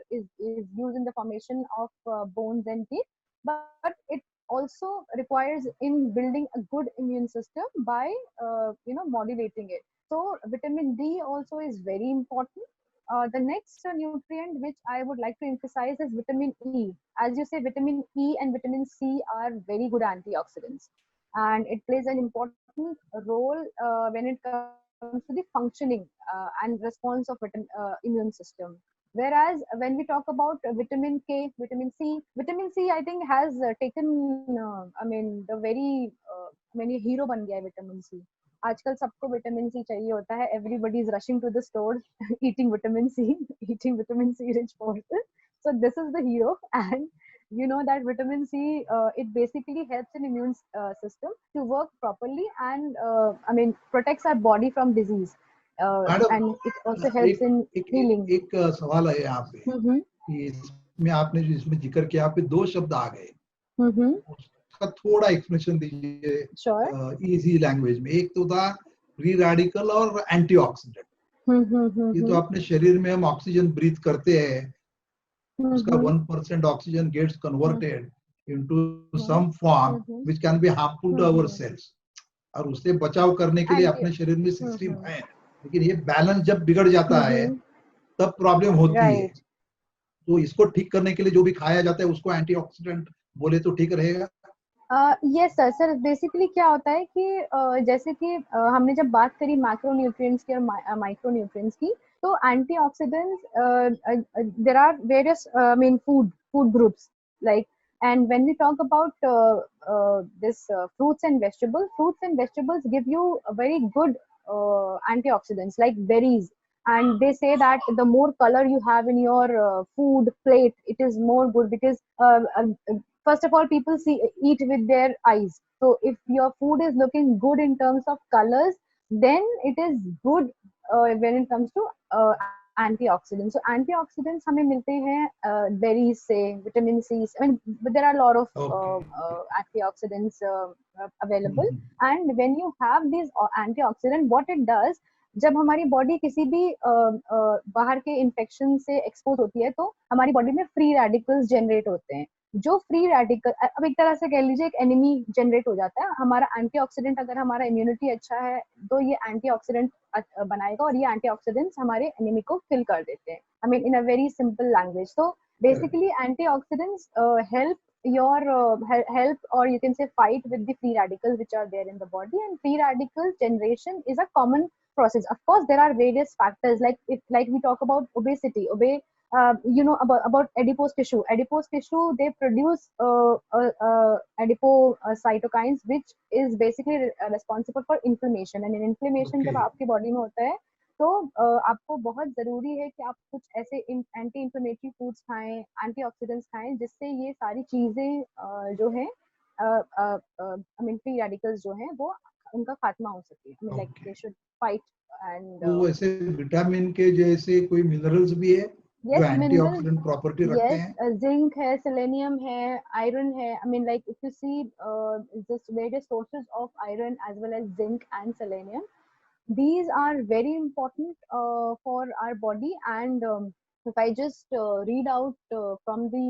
Speaker 2: is used in the formation of bones and teeth, but it also requires in building a good immune system by modulating it. So vitamin D also is very important. The next nutrient which I would like to emphasize is vitamin E. As you say, vitamin E and vitamin C are very good antioxidants. and it plays an important role when it comes to the functioning and response of immune system. Whereas when we talk about vitamin K, vitamin C, I think has taken, I mean, the very, I mean, ये hero बन गया है vitamin C. आजकल सबको vitamin C चाहिए होता है. Everybody is rushing to the store eating vitamin C, eating vitamin C rich foods. So this is the hero, and you know that vitamin C, it basically helps in immune system to work properly, and I mean protects our body from disease,
Speaker 3: madam,
Speaker 2: and it also helps
Speaker 3: एक
Speaker 2: in
Speaker 3: एक
Speaker 2: healing.
Speaker 3: एक सवाल है यहाँ पे
Speaker 2: Mm-hmm.
Speaker 3: कि इसमें आपने जो इसमें जिक्र किया, आप पे दो शब्द आ गए,
Speaker 2: Mm-hmm.
Speaker 3: उसका थोड़ा एक्सप्लेनेशन दीजिए
Speaker 2: Sure.
Speaker 3: इजी लैंग्वेज में. एक तो था फ्री रेडिकल और एंटीऑक्सीडेंट. ये तो
Speaker 2: Mm-hmm.
Speaker 3: अपने शरीर में हम ऑक्सीजन ब्रीथ करते हैं, उसका
Speaker 2: Mm-hmm.
Speaker 3: 1% oxygen gets converted into
Speaker 2: Mm-hmm.
Speaker 3: Some form
Speaker 2: Mm-hmm.
Speaker 3: Which can be harmful to our
Speaker 2: Mm-hmm.
Speaker 3: Cells, और उससे बचाव करने के लिए
Speaker 2: Anti.
Speaker 3: अपने शरीर में सिस्टम
Speaker 2: Mm-hmm.
Speaker 3: है. लेकिन ये बैलेंस जब बिगड़ जाता है
Speaker 2: Mm-hmm.
Speaker 3: तब प्रॉब्लम होती है.
Speaker 2: Right.
Speaker 3: तो इसको ठीक करने के लिए जो भी खाया जाता है उसको एंटीऑक्सीडेंट बोले तो ठीक रहेगा.
Speaker 2: Yes sir. सर बेसिकली क्या होता है कि जैसे कि हमने जब बात करी मैक्रो न्यूट्रिएंट्स की और माइक्रो न्यूट्रिएंट्स की, तो antioxidants there are various I mean food groups like, and when we talk about this fruits and vegetables give you a very good antioxidants like berries, and they say that the more color you have in your food plate, it is more good, because first of all, people eat with their eyes. So if your food is looking good in terms of colors, then it is good when it comes to antioxidants. So antioxidants हमें मिलते हैं berries से, vitamin C. I mean, but there are a lot of
Speaker 3: Okay.
Speaker 2: antioxidants available. And when you have these antioxidant, what it does, जब हमारी body किसी भी बाहर के इन्फेक्शन से एक्सपोज होती है, तो हमारी बॉडी में फ्री रेडिकल्स जनरेट होते हैं. जो फ्री रेडिकल, अब एक तरह से कह लीजिए एक एनिमी जनरेट हो जाता है. हमारा एंटीऑक्सीडेंट, अगर हमारा इम्यूनिटी अच्छा है तो ये एंटीऑक्सीडेंट बनाएगा, और ये एंटीऑक्सीडेंट्स हमारे एनिमी को किल कर देते हैं. I mean in a very simple language. तो basically antioxidants help your help, or you can say fight with the free radicals which are there in the body. And free radical generation is a common process. Of course there are various factors, like if like we talk about obesity, you know about adipose tissue, they produce adipocytokines, which is basically responsible for inflammation. And in inflammation जब
Speaker 3: Okay.
Speaker 2: आपकी body में होता है, तो आपको बहुत जरूरी है कि आप कुछ ऐसे एंटी इंफ्लेमेटरी फूड्स खाएं, एंटीऑक्सीडेंट्स खाएं, जिससे ये सारी चीजें जो हैं आई मीन फ्री रेडिकल्स जो हैं वो उनका खात्मा हो सके. I mean like
Speaker 3: Okay.
Speaker 2: They should fight. And
Speaker 3: तो ऐसे विटामिन के जैसे कोई मिनरल्स भी है जो
Speaker 2: yes, minerals.
Speaker 3: एंटीऑक्सीडेंट प्रॉपर्टी रखते
Speaker 2: Yes,
Speaker 3: हैं?
Speaker 2: zinc है, selenium है, iron है. I mean, like if you see just various sources of iron as well as zinc and selenium, these are very important for our body. And if I just read out from the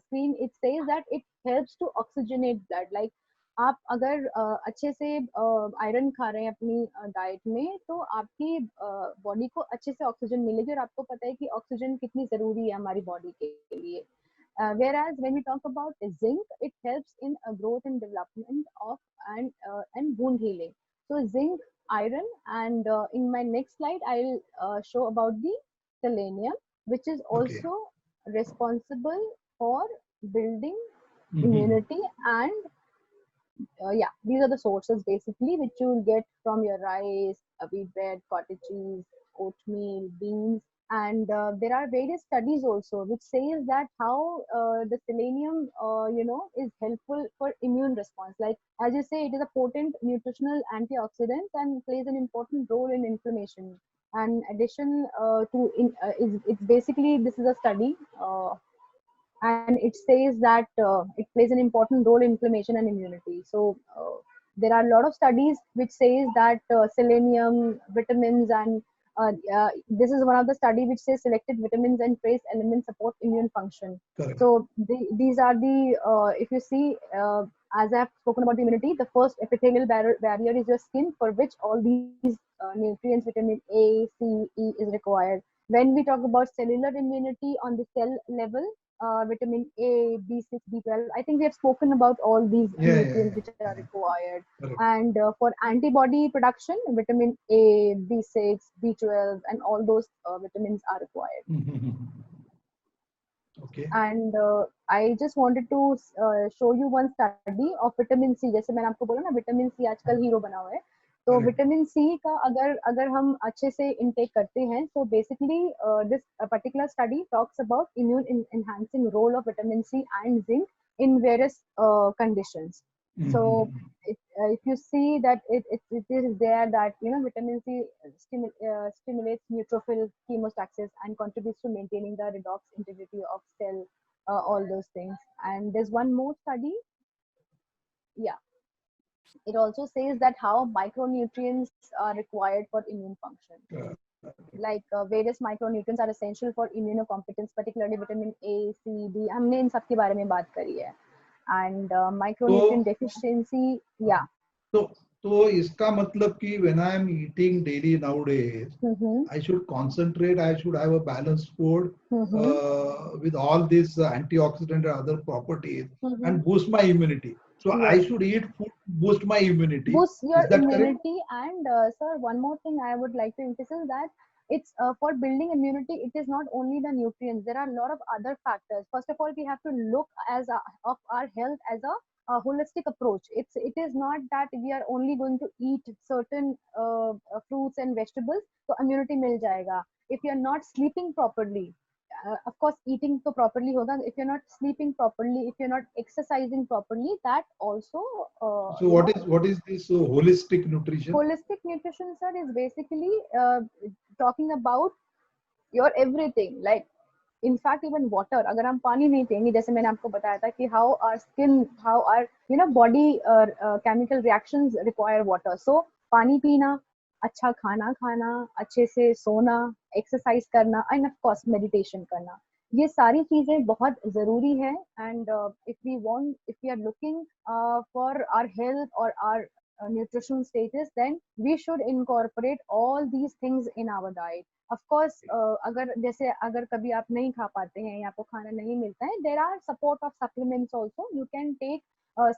Speaker 2: screen, it says that it helps to oxygenate blood. Like आप अगर अच्छे से iron खा रहे हैं अपनी diet में, तो आपकी बॉडी को अच्छे से ऑक्सीजन मिलेगी. और आपको पता है कि ऑक्सीजन कितनी जरूरी है हमारी बॉडी के लिए. Whereas when we talk about zinc, it helps in growth and development of and wound healing. So zinc, iron, and in my next slide I'll show about the selenium, which is
Speaker 3: Okay.
Speaker 2: also responsible for building
Speaker 3: Mhm.
Speaker 2: immunity. And yeah, these are the sources basically which you will get from your rice, wheat bread, cottage cheese, oatmeal, beans. And there are various studies also which says that how the selenium is helpful for immune response. Like as you say, it is a potent nutritional antioxidant and plays an important role in inflammation. And addition it's basically, this is a study, and it says that it plays an important role in inflammation and immunity. So there are a lot of studies which says that selenium, vitamins, and this is one of the study which says selected vitamins and trace elements support immune function.
Speaker 3: Correct.
Speaker 2: So these are the if you see, as I've spoken about the immunity, the first epithelial barrier is your skin, for which all these nutrients, vitamin A, C, E is required. When we talk about cellular immunity on the cell level, vitamin A, B6, B12. I think we have spoken about all these
Speaker 3: Yeah, yeah,
Speaker 2: nutrients which are
Speaker 3: yeah.
Speaker 2: required.
Speaker 3: Correct.
Speaker 2: And for antibody production, vitamin A, B6, B12, and all those vitamins are required.
Speaker 3: Okay.
Speaker 2: And I just wanted to show you one study of vitamin C. जैसे मैंने आपको बोला ना vitamin C आजकल hero बना हुआ है, तो
Speaker 3: Correct.
Speaker 2: विटामिन सी का अगर हम अच्छे से इनटेक करते हैं, so basically this particular study talks about immune enhancing role of vitamin C and zinc in various conditions. So if you see that it is there that vitamin C stimulates neutrophil chemostasis and contributes to maintaining the redox integrity of cell, all those things. And there's one more study. Yeah, it also says that how micronutrients are required for immune function. Like various micronutrients are essential for immunocompetence, particularly vitamin A, C, D. हमने इन सब के बारे में बात करी है. And micronutrient deficiency, yeah.
Speaker 3: तो इसका मतलब कि when I am eating daily nowadays, I should concentrate. I should have a balanced food with all these antioxidant and other properties and boost my immunity. So
Speaker 2: Yes.
Speaker 3: I should eat food to boost my immunity.
Speaker 2: Boost your
Speaker 3: Is that
Speaker 2: immunity.
Speaker 3: correct?
Speaker 2: And sir, one more thing I would like to emphasize that it's for building immunity. It is not only the nutrients. There are a lot of other factors. First of all, we have to look of our health as a holistic approach. It is not that we are only going to eat certain fruits and vegetables, so immunity mil jayega. If you are not sleeping properly, of course eating to properly hoga. If you're not sleeping properly, if you're not exercising properly, that also
Speaker 3: So what is this holistic nutrition?
Speaker 2: Holistic nutrition, sir, is basically talking about your everything. Like in fact, even water. अगर हम पानी नहीं पियेंगे, जैसे मैंने आपको बताया था कि how our skin, how our body chemical reactions require water. So पानी पीना, अच्छा खाना खाना, अच्छे से सोना, एक्सरसाइज करना, and of course meditation करना, ये सारी चीजें बहुत जरूरी है. And if we are looking for our health or our nutrition status, then we should incorporate all these things in our diet. Of course, अगर कभी आप नहीं खा पाते हैं या आपको खाना नहीं मिलता है, there are support of supplements also. You can take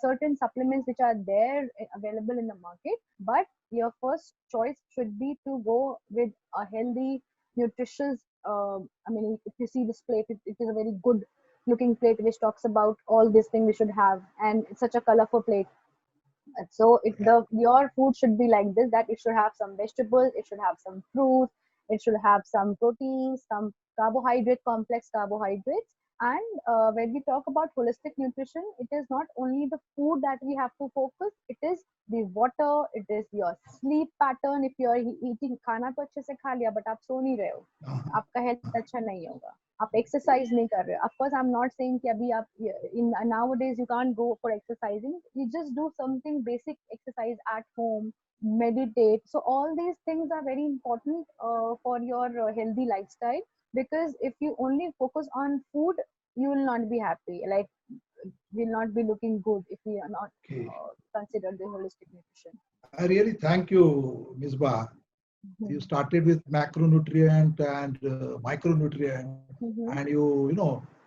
Speaker 2: certain supplements which are there available in the market, but your first choice should be to go with a healthy, nutritious. I mean, if you see this plate, it is a very good looking plate which talks about all these things we should have, and it's such a colorful plate. So your food should be like this, that it should have some vegetables, it should have some fruits, it should have some proteins, some complex carbohydrates. And when we talk about holistic nutrition, it is not only the food that we have to focus, it is the water, it is your sleep pattern. If you are eating खाना तो अच्छे से खा लिया but आप सो नहीं रहे हो, आपका हेल्थ अच्छा नहीं होगा. आप एक्सरसाइज नहीं कर रहे हो. Of course, I'm not saying कि अभी आप nowadays you can't go for exercising. You just do something basic exercise at home, meditate. So all these things are very important for your healthy lifestyle, because if you only focus on food, you will not be happy. Like will not be looking good if we are not consider the holistic nutrition.
Speaker 3: I really thank you, Ms. Ba. You started with macronutrient and micronutrient, and you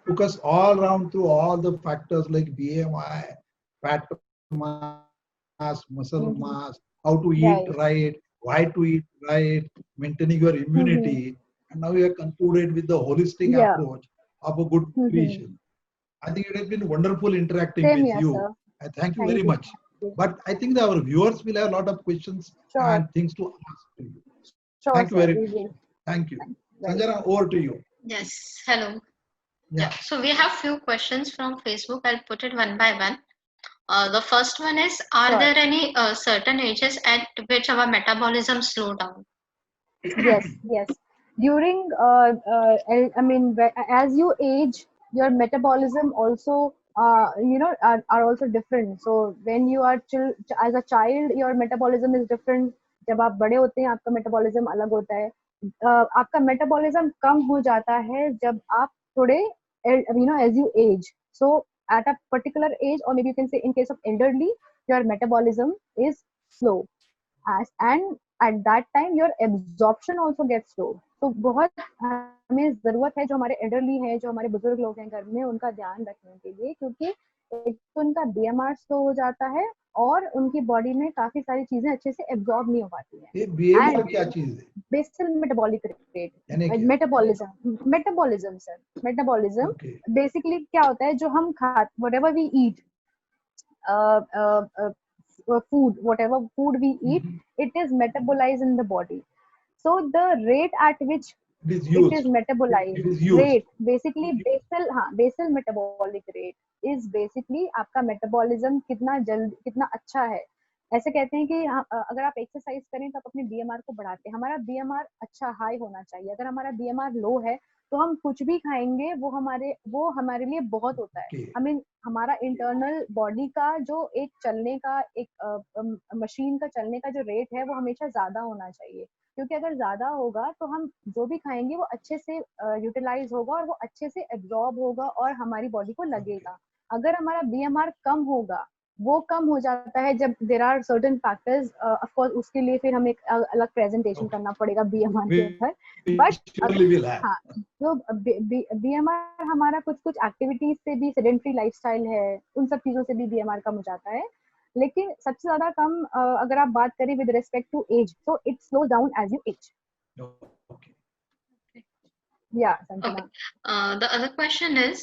Speaker 3: took us all around through all the factors like BMI, fat mass, muscle mass, how to eat right, why to eat right, maintaining your immunity, and now you have concluded with the holistic approach of a good nutrition. I think it has been wonderful interacting with you. Sir. I thank you very much. But I think that our viewers will have a lot of questions and things to ask to you. Thank you very much. Thank you. Sanjana, over to you.
Speaker 1: Yes. Hello. Yeah. So we have few questions from Facebook. I'll put it one by one. The first one is, are there any certain ages at which our metabolism slow down?
Speaker 2: Yes. During, I mean, as you age, your metabolism also, are also different. So when you are as a child, your metabolism is different. जब आप बड़े होते हैं, आपका metabolism अलग होता है. आपका metabolism कम हो जाता है जब आप थोड़े, as you age. So at a particular age, or maybe you can say in case of elderly, your metabolism is slow. And at that time, your absorption also gets slow. तो बहुत हमें जरूरत है, जो हमारे एल्डरली हैं, जो हमारे बुजुर्ग लोग हैं घर में, उनका ध्यान रखने के लिए, क्योंकि एक तो उनका बीएमआर स्लो हो जाता है और उनकी बॉडी में काफी सारी चीजें अच्छे से एब्जॉर्ब नहीं हो पाती है।
Speaker 3: ये बीएमआर
Speaker 2: एंड
Speaker 3: क्या चीज है?
Speaker 2: बेसल मेटाबॉलिक रेट,
Speaker 3: यानी क्या?
Speaker 2: Metabolism sir, metabolism
Speaker 3: okay.
Speaker 2: Basically क्या होता है, जो हम खा whatever we eat, whatever food we eat, it is metabolized in the body. So the rate at which
Speaker 3: It is
Speaker 2: it is
Speaker 3: used.
Speaker 2: metabolized,
Speaker 3: It is used.
Speaker 2: rate basically basal metabolic rate is basically आपका metabolism कितना जल्द, कितना अच्छा है। ऐसे कहते हैं कि अगर आप एक्सरसाइज करें तो आप अपने बीएमआर को बढ़ाते हैं। हमारा बीएमआर अच्छा हाई होना चाहिए। अगर हमारा बीएमआर लो है तो हम कुछ भी खाएंगे वो हमारे लिए बहुत होता है।
Speaker 3: Okay.
Speaker 2: आई मीन हमारा इंटरनल बॉडी का जो एक चलने का, एक मशीन का चलने का जो रेट है वो हमेशा ज्यादा होना चाहिए, क्योंकि अगर ज्यादा होगा तो हम जो भी खाएंगे वो अच्छे से यूटिलाइज होगा और वो अच्छे से एब्जॉर्ब होगा और हमारी बॉडी को लगेगा। अगर हमारा बीएमआर कम होगा, वो कम हो जाता है जब there are certain factors, of course उसके लिए फिर हमें एक अलग प्रेजेंटेशन
Speaker 3: Okay.
Speaker 2: करना पड़ेगा बीएमआर के ऊपर।
Speaker 3: We
Speaker 2: but
Speaker 3: surely will have.
Speaker 2: हाँ, जो बीएमआर हमारा कुछ कुछ एक्टिविटीज से भी, सेडेंटरी लाइफस्टाइल है, उन सब चीजों से भी बीएमआर कम हो जाता है। लेकिन सबसे ज्यादा कम अगर आप बात करें विद रिस्पेक्ट टू एज, तो it slows down as you age.
Speaker 3: Okay.
Speaker 2: या
Speaker 1: Okay.
Speaker 2: Sanjana,
Speaker 1: The other question is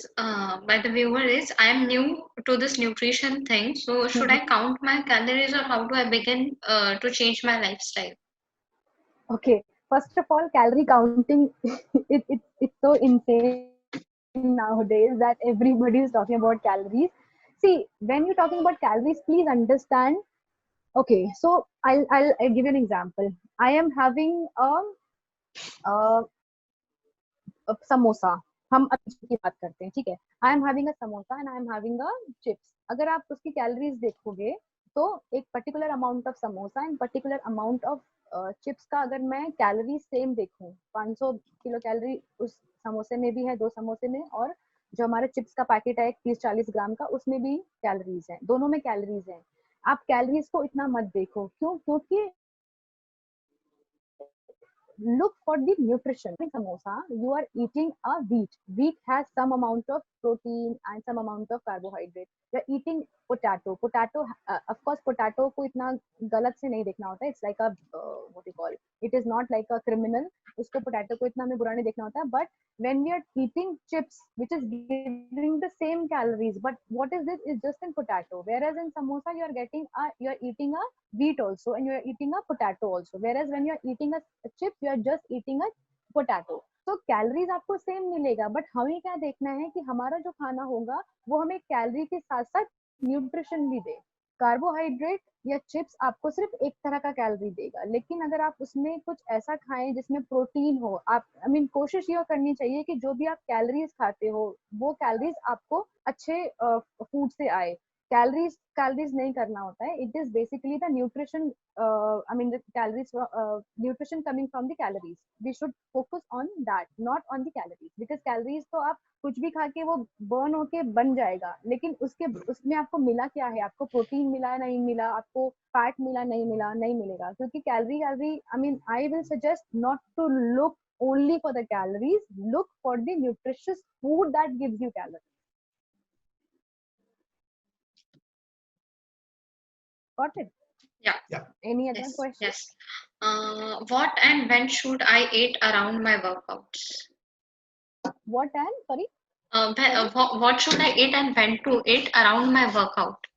Speaker 1: by the viewer is, I am new to this nutrition thing, so should I count my calories, or how do I begin to change my lifestyle?
Speaker 2: okay, first of all, calorie counting it's so insane nowadays that everybody is talking about calories. See, when you're talking about calories, please understand. Okay, so I'll give you an example. I am having a samosa, हम अच्छी की बात करते हैं, ठीक है। I am having a samosa and I am having a chips. अगर आप उसकी कैलोरीज देखोगे तो एक particular amount of samosa and particular amount of chips का अगर मैं कैलोरी सेम देखूं, 500 किलो कैलोरी उस समोसे में भी है, 2 समोसे में, और जो हमारे चिप्स का पैकेट है 30-40 ग्राम का, उसमें भी कैलोरीज है, दोनों में कैलोरीज है। आप कैलोरीज को इतना मत देखो, क्यों? क्योंकि look for the nutrition. In samosa, you are eating a wheat. Wheat has some amount of protein and some amount of carbohydrate. You are eating potato. Potato, of course, potato को इतना गलत से नहीं देखना होता है. It's like a what you call. It is not like a criminal. उसको potato को इतना हमें बुरा नहीं देखना होता है. But when we are eating chips, which is giving the same calories, but what is this? Is just in potato. Whereas in samosa, you are eating a wheat also, and you are eating a potato also. Whereas when you are eating a chip, you are just eating a potato. तो calories आपको same मिलेगा, but हमें क्या देखना है कि हमारा जो खाना होगा वो हमें कैलोरी के साथ साथ न्यूट्रिशन भी दे। कार्बोहाइड्रेट या चिप्स आपको सिर्फ एक तरह का कैलोरी देगा, लेकिन अगर आप उसमें कुछ ऐसा खाएं जिसमें प्रोटीन हो, आप कोशिश ये करनी चाहिए कि जो भी आप कैलोरीज खाते हो वो कैलोरीज आपको अच्छे फूड से आए। कैलोरीज नहीं करना होता है, it is basically the nutrition, the calories, nutrition coming from the calories. We should focus on that, not on the calories, because calories तो आप कुछ भी खा के वो बर्न होके बन जाएगा, लेकिन उसमें आपको मिला क्या है? आपको प्रोटीन मिला, नहीं मिला, आपको फैट मिला, नहीं मिला, नहीं मिलेगा। क्योंकि calorie I will suggest not to look only for the calories, look for the nutritious food that gives you calories. Got it?
Speaker 1: Yeah.
Speaker 3: Yeah.
Speaker 2: Any other
Speaker 1: Yes.
Speaker 2: questions?
Speaker 1: Yes. What and when should I eat around my workouts?
Speaker 2: What and sorry?
Speaker 1: What should I eat and when to eat around my workout?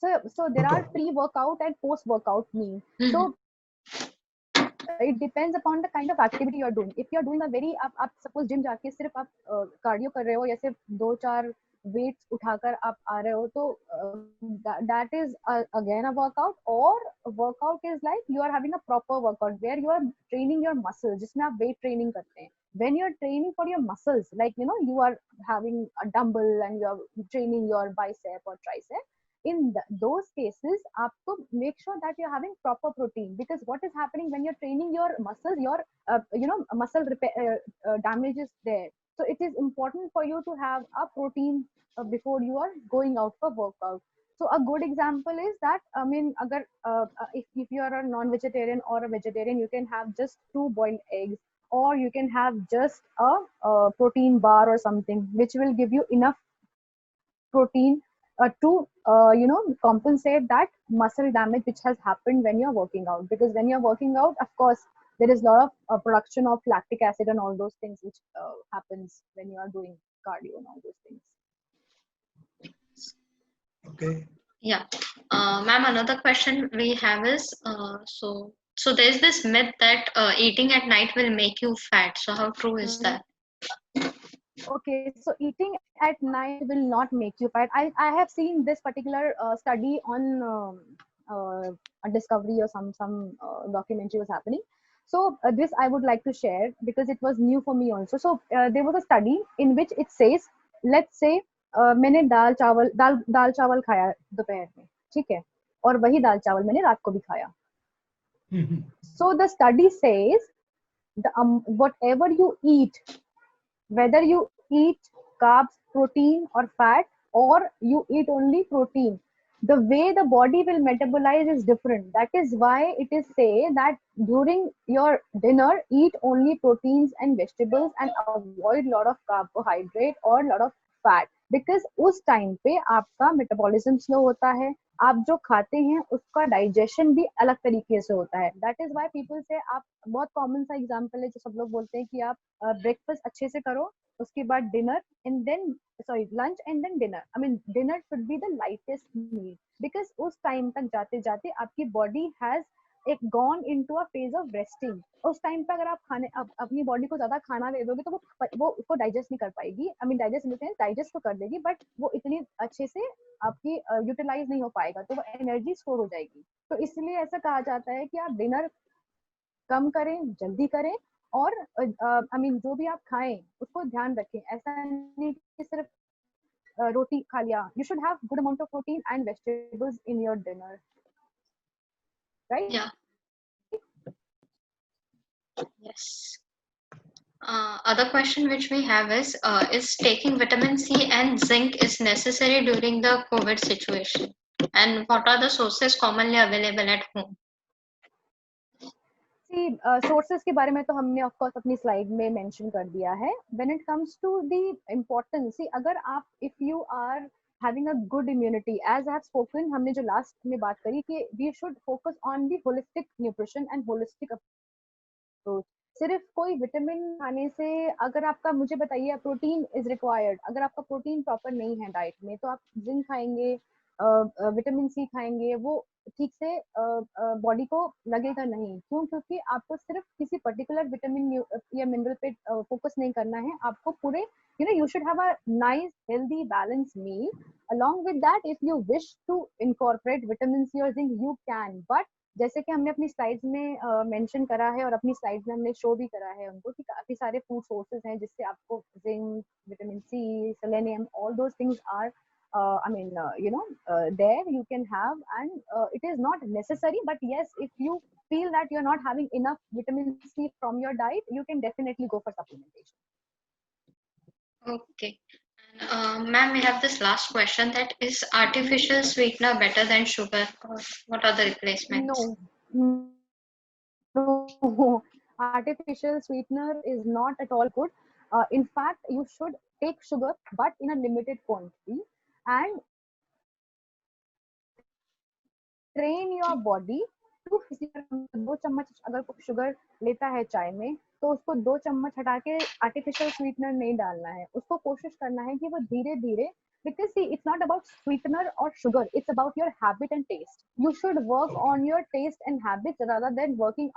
Speaker 2: So there are pre-workout and post-workout meals. So it depends upon the kind of activity you are doing. If you are doing a very, आप suppose gym जाके सिर्फ आप cardio कर रहे हो या सिर्फ 2-4 weights उठाकर आप आ रहे हो, तो that is again a workout. Or workout is like you are having a proper workout where you are training your muscles, जिसमें आप weight training करते हैं. When you are training for your muscles, like you are having a dumbbell and you are training your bicep or tricep, in those cases aapko make sure that you're having proper protein, because what is happening when you're training your muscles, your muscle repair, damage is there. So it is important for you to have a protein before you are going out for workout. So a good example is that agar if you are a non-vegetarian or a vegetarian, you can have just 2 boiled eggs, or you can have just a protein bar or something which will give you enough protein to compensate that muscle damage which has happened when you're working out. Because when you're working out, of course, there is a lot of production of lactic acid and all those things which happens when you are doing cardio and all those things.
Speaker 3: Okay.
Speaker 1: Yeah. Ma'am, another question we have is so there's this myth that eating at night will make you fat. So how true is that?
Speaker 2: Okay, so eating at night will not make you fat. I have seen this particular study on a Discovery or some documentary was happening. So this I would like to share because it was new for me also. So there was a study in which it says, let's say मैंने दाल चावल खाया दोपहर में, ठीक है, और वही दाल चावल मैंने रात को भी खाया. So the study says whatever you eat, whether you eat carbs, protein, or fat, or you eat only protein, the way the body will metabolize is different. That is why it is say that during your dinner, eat only proteins and vegetables and avoid lot of carbohydrate or lot of fat. Because उस time पे आपका metabolism slow होता है, आप जो खाते हैं उसका डाइजेशन भी अलग तरीके से होता है. दैट इज व्हाई पीपल से, आप बहुत कॉमन सा एग्जांपल है जो सब लोग बोलते हैं कि आप ब्रेकफास्ट अच्छे से करो, उसके बाद dinner and then lunch and then dinner. I mean dinner should be the lightest meal, because उस टाइम तक जाते जाते आपकी बॉडी हैज एक gone into a phase of resting. उस टाइम पे अगर आप अपनी बॉडी को ज्यादा खाना दे दोगे तो वो उसको डाइजेस्ट नहीं कर पाएगी. I mean digest in the sense digest तो कर देगी, बट वो इतनी अच्छे से आपकी यूटिलाइज नहीं हो पाएगा, तो वो एनर्जी स्टोर हो जाएगी. तो इसलिए ऐसा कहा जाता है कि आप डिनर कम करें, जल्दी करें, और आई मीन जो भी आप खाएं उसको ध्यान रखें. ऐसा नहीं कि सिर्फ रोटी खा लिया. You should have good amount of protein and vegetables in your dinner, right?
Speaker 1: Yeah. Yes. Other question which we have is taking vitamin C and zinc is necessary during the COVID situation? And what are the sources commonly available at home?
Speaker 2: Sources के बारे में तो हमने of course अपनी slide में mention कर दिया है. When it comes to the importance, अगर आप if you are having a good immunity, as I have spoken, हमने जो लास्ट में बात करी कि we should focus on the holistic nutrition and holistic approach. सिर्फ कोई विटामिन खाने से, अगर आपका, मुझे बताइए, प्रोटीन इज रिक्वायर्ड, अगर आपका प्रोटीन प्रॉपर नहीं है डाइट में तो आप जिंक खाएंगे, विटामिन सी खाएंगे, वो ठीक से बॉडी को लगेगा नहीं. क्यों? क्योंकि आपको सिर्फ किसी पर्टिकुलर विटामिन या मिनरल पे फोकस नहीं करना है. आपको पूरे, you should have a nice healthy balanced meal. Along with that, if you wish to incorporate vitamin C or zinc, you can. But जैसे कि हमने अपनी स्लाइड्स में मेंशन करा है और अपनी स्लाइड्स में हमने शो भी करा है उनको कि काफी सारे फूड सोर्सेज हैं जिससे आपको zinc, vitamin C, selenium, all those things are there you can have, and it is not necessary, but yes, if you feel that you're not having enough vitamin C from your diet, you can definitely go for supplementation.
Speaker 1: Okay. Ma'am, we have this last question, that is artificial sweetener better than sugar, or what are the replacements?
Speaker 2: No, artificial sweetener is not at all good. In fact, you should take sugar, but in a limited quantity, and train your body to 2 चम्मच अगर sugar लेता है चाय में, तो उसको 2 चम्मच हटा के आर्टिफिशियल स्वीटनर नहीं डालना है. उसको कोशिश करना है कि वो धीरे धीरे, because see, it's not about sweetener or sugar, it's about your habit and taste. You should work on your taste and habits rather than working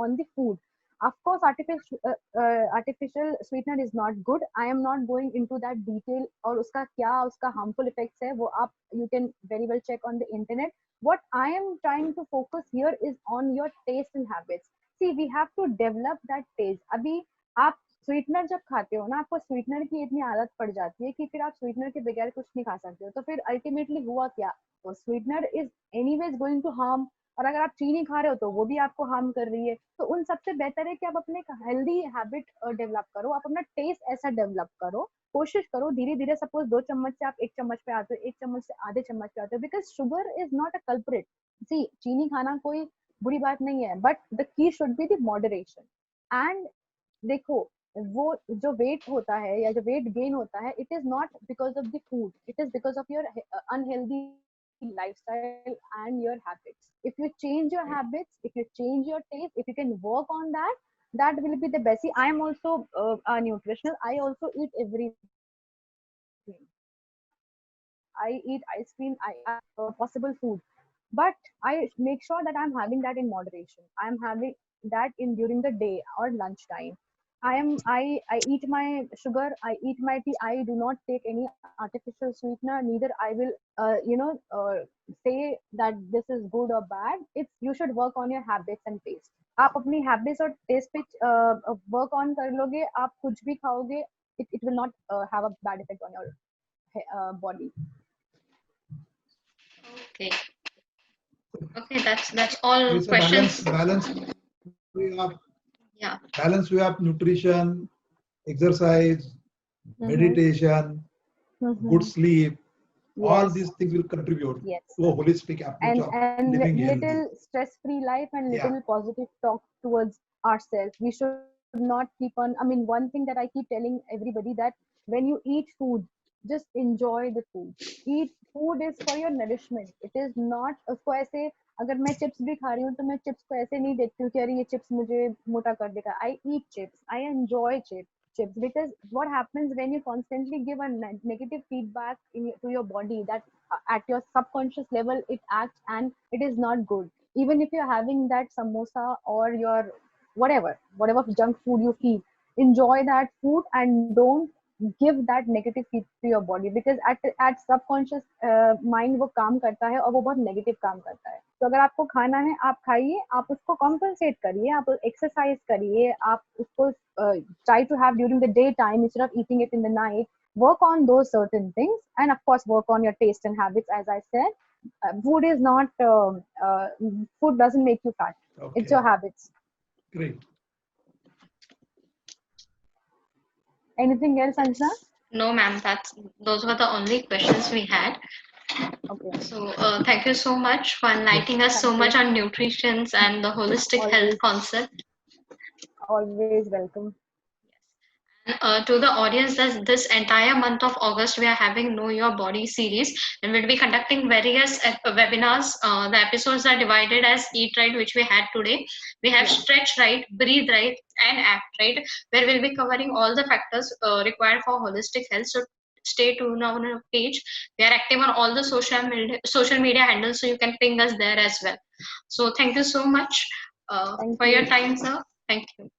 Speaker 2: on the food. Of course, artificial sweetener is not good. I am not going into that detail, और उसका harmful effects है वो आप, you can very well check on the internet. What I am trying to focus here is on your taste and habits. See, we have to develop that taste. अभी आप sweetener जब खाते हो ना, आपको स्वीटनर की इतनी आदत पड़ जाती है कि फिर आप स्वीटनर के बगैर कुछ नहीं खा सकते हो. तो फिर अल्टीमेटली हुआ क्या? तो sweetener is anyways going to harm, और अगर आप चीनी खा रहे हो तो वो भी आपको हार्म कर रही है. तो उन सबसे बेहतर है कि आप अपने हेल्दी हैबिट डेवलप करो, आप अपना टेस्ट ऐसा डेवलप करो, कोशिश करो धीरे धीरे. सपोज 2 चम्मच से आप 1 चम्मच पे आते हो, 1 चम्मच से आधे चम्मच पे आते हो, because sugar is not a culprit. See, चीनी खाना कोई बुरी बात नहीं है, but the key should be the moderation. And देखो, वो जो वेट होता है या जो वेट गेन होता है, it is not because of the food, it is because of your unhealthy lifestyle and your habits. If you change your habits, if you change your taste, if you can work on that, that will be the best. See, I am also a nutritional. I also eat everything. I eat ice cream. I have possible food, but I make sure that I'm having that in moderation. I'm having that in during the day or lunchtime. I eat my sugar. I eat my tea. I do not take any artificial sweetener. Neither I will say that this is good or bad. It's you should work on your habits and taste. आप अपनी habits और taste पे work on कर लोगे, आप कुछ भी खाओगे, it will not have a bad effect on your body.
Speaker 1: Okay. Okay, that's all
Speaker 3: It's a
Speaker 1: questions.
Speaker 3: balance. We have
Speaker 1: Yeah.
Speaker 3: balance. We have nutrition, exercise, meditation, good sleep. All
Speaker 2: Yes.
Speaker 3: these things will contribute
Speaker 2: Yes.
Speaker 3: to a holistic approach of
Speaker 2: And
Speaker 3: living healthy.
Speaker 2: little stress-free life and
Speaker 3: Yeah.
Speaker 2: little positive talk towards ourselves. We should not keep on. I mean, one thing that I keep telling everybody that when you eat food, just enjoy the food. Eat food is for your nourishment. It is not उसको ऐसे अगर मैं chips भी खा रही हूँ तो मैं चिप्स को ऐसे नहीं देखती हूँ कि अरे ये चिप्स मुझे मोटा कर देगा. I eat chips. I enjoy chips because what happens when you constantly give a negative feedback to your body that at your subconscious level it acts and it is not good. Even if you're having that samosa or your whatever junk food you feel, enjoy that food and don't give that negative feed to your body because at subconscious mind वो काम करता है और वो बहुत negative काम करता है. तो अगर आपको खाना है आप खाइए, आप उसको compensate करिए, आप exercise करिए, आप उसको try to have during the daytime instead of eating it in the night. Work on those certain things and of course work on your taste and habits. As I said, food is not food doesn't make you fat.
Speaker 3: Okay.
Speaker 2: It's your habits.
Speaker 3: Great.
Speaker 2: Anything else, Anjana?
Speaker 1: No, ma'am. Those were the only questions we had.
Speaker 2: Okay.
Speaker 1: So thank you so much for enlightening us so
Speaker 2: Thank
Speaker 1: much
Speaker 2: you.
Speaker 1: on nutrition and the holistic health
Speaker 2: Always.
Speaker 1: concept.
Speaker 2: Always welcome.
Speaker 1: To the audience, this entire month of August, we are having Know Your Body series, and we'll be conducting various webinars. The episodes are divided as Eat Right, which we had today. We have Stretch Right, Breathe Right, and Act Right, where we'll be covering all the factors required for holistic health. So stay tuned on our page. We are active on all the social media handles, so you can ping us there as well. So thank you so much
Speaker 2: Thank
Speaker 1: for
Speaker 2: you.
Speaker 1: your time, sir. Thank you.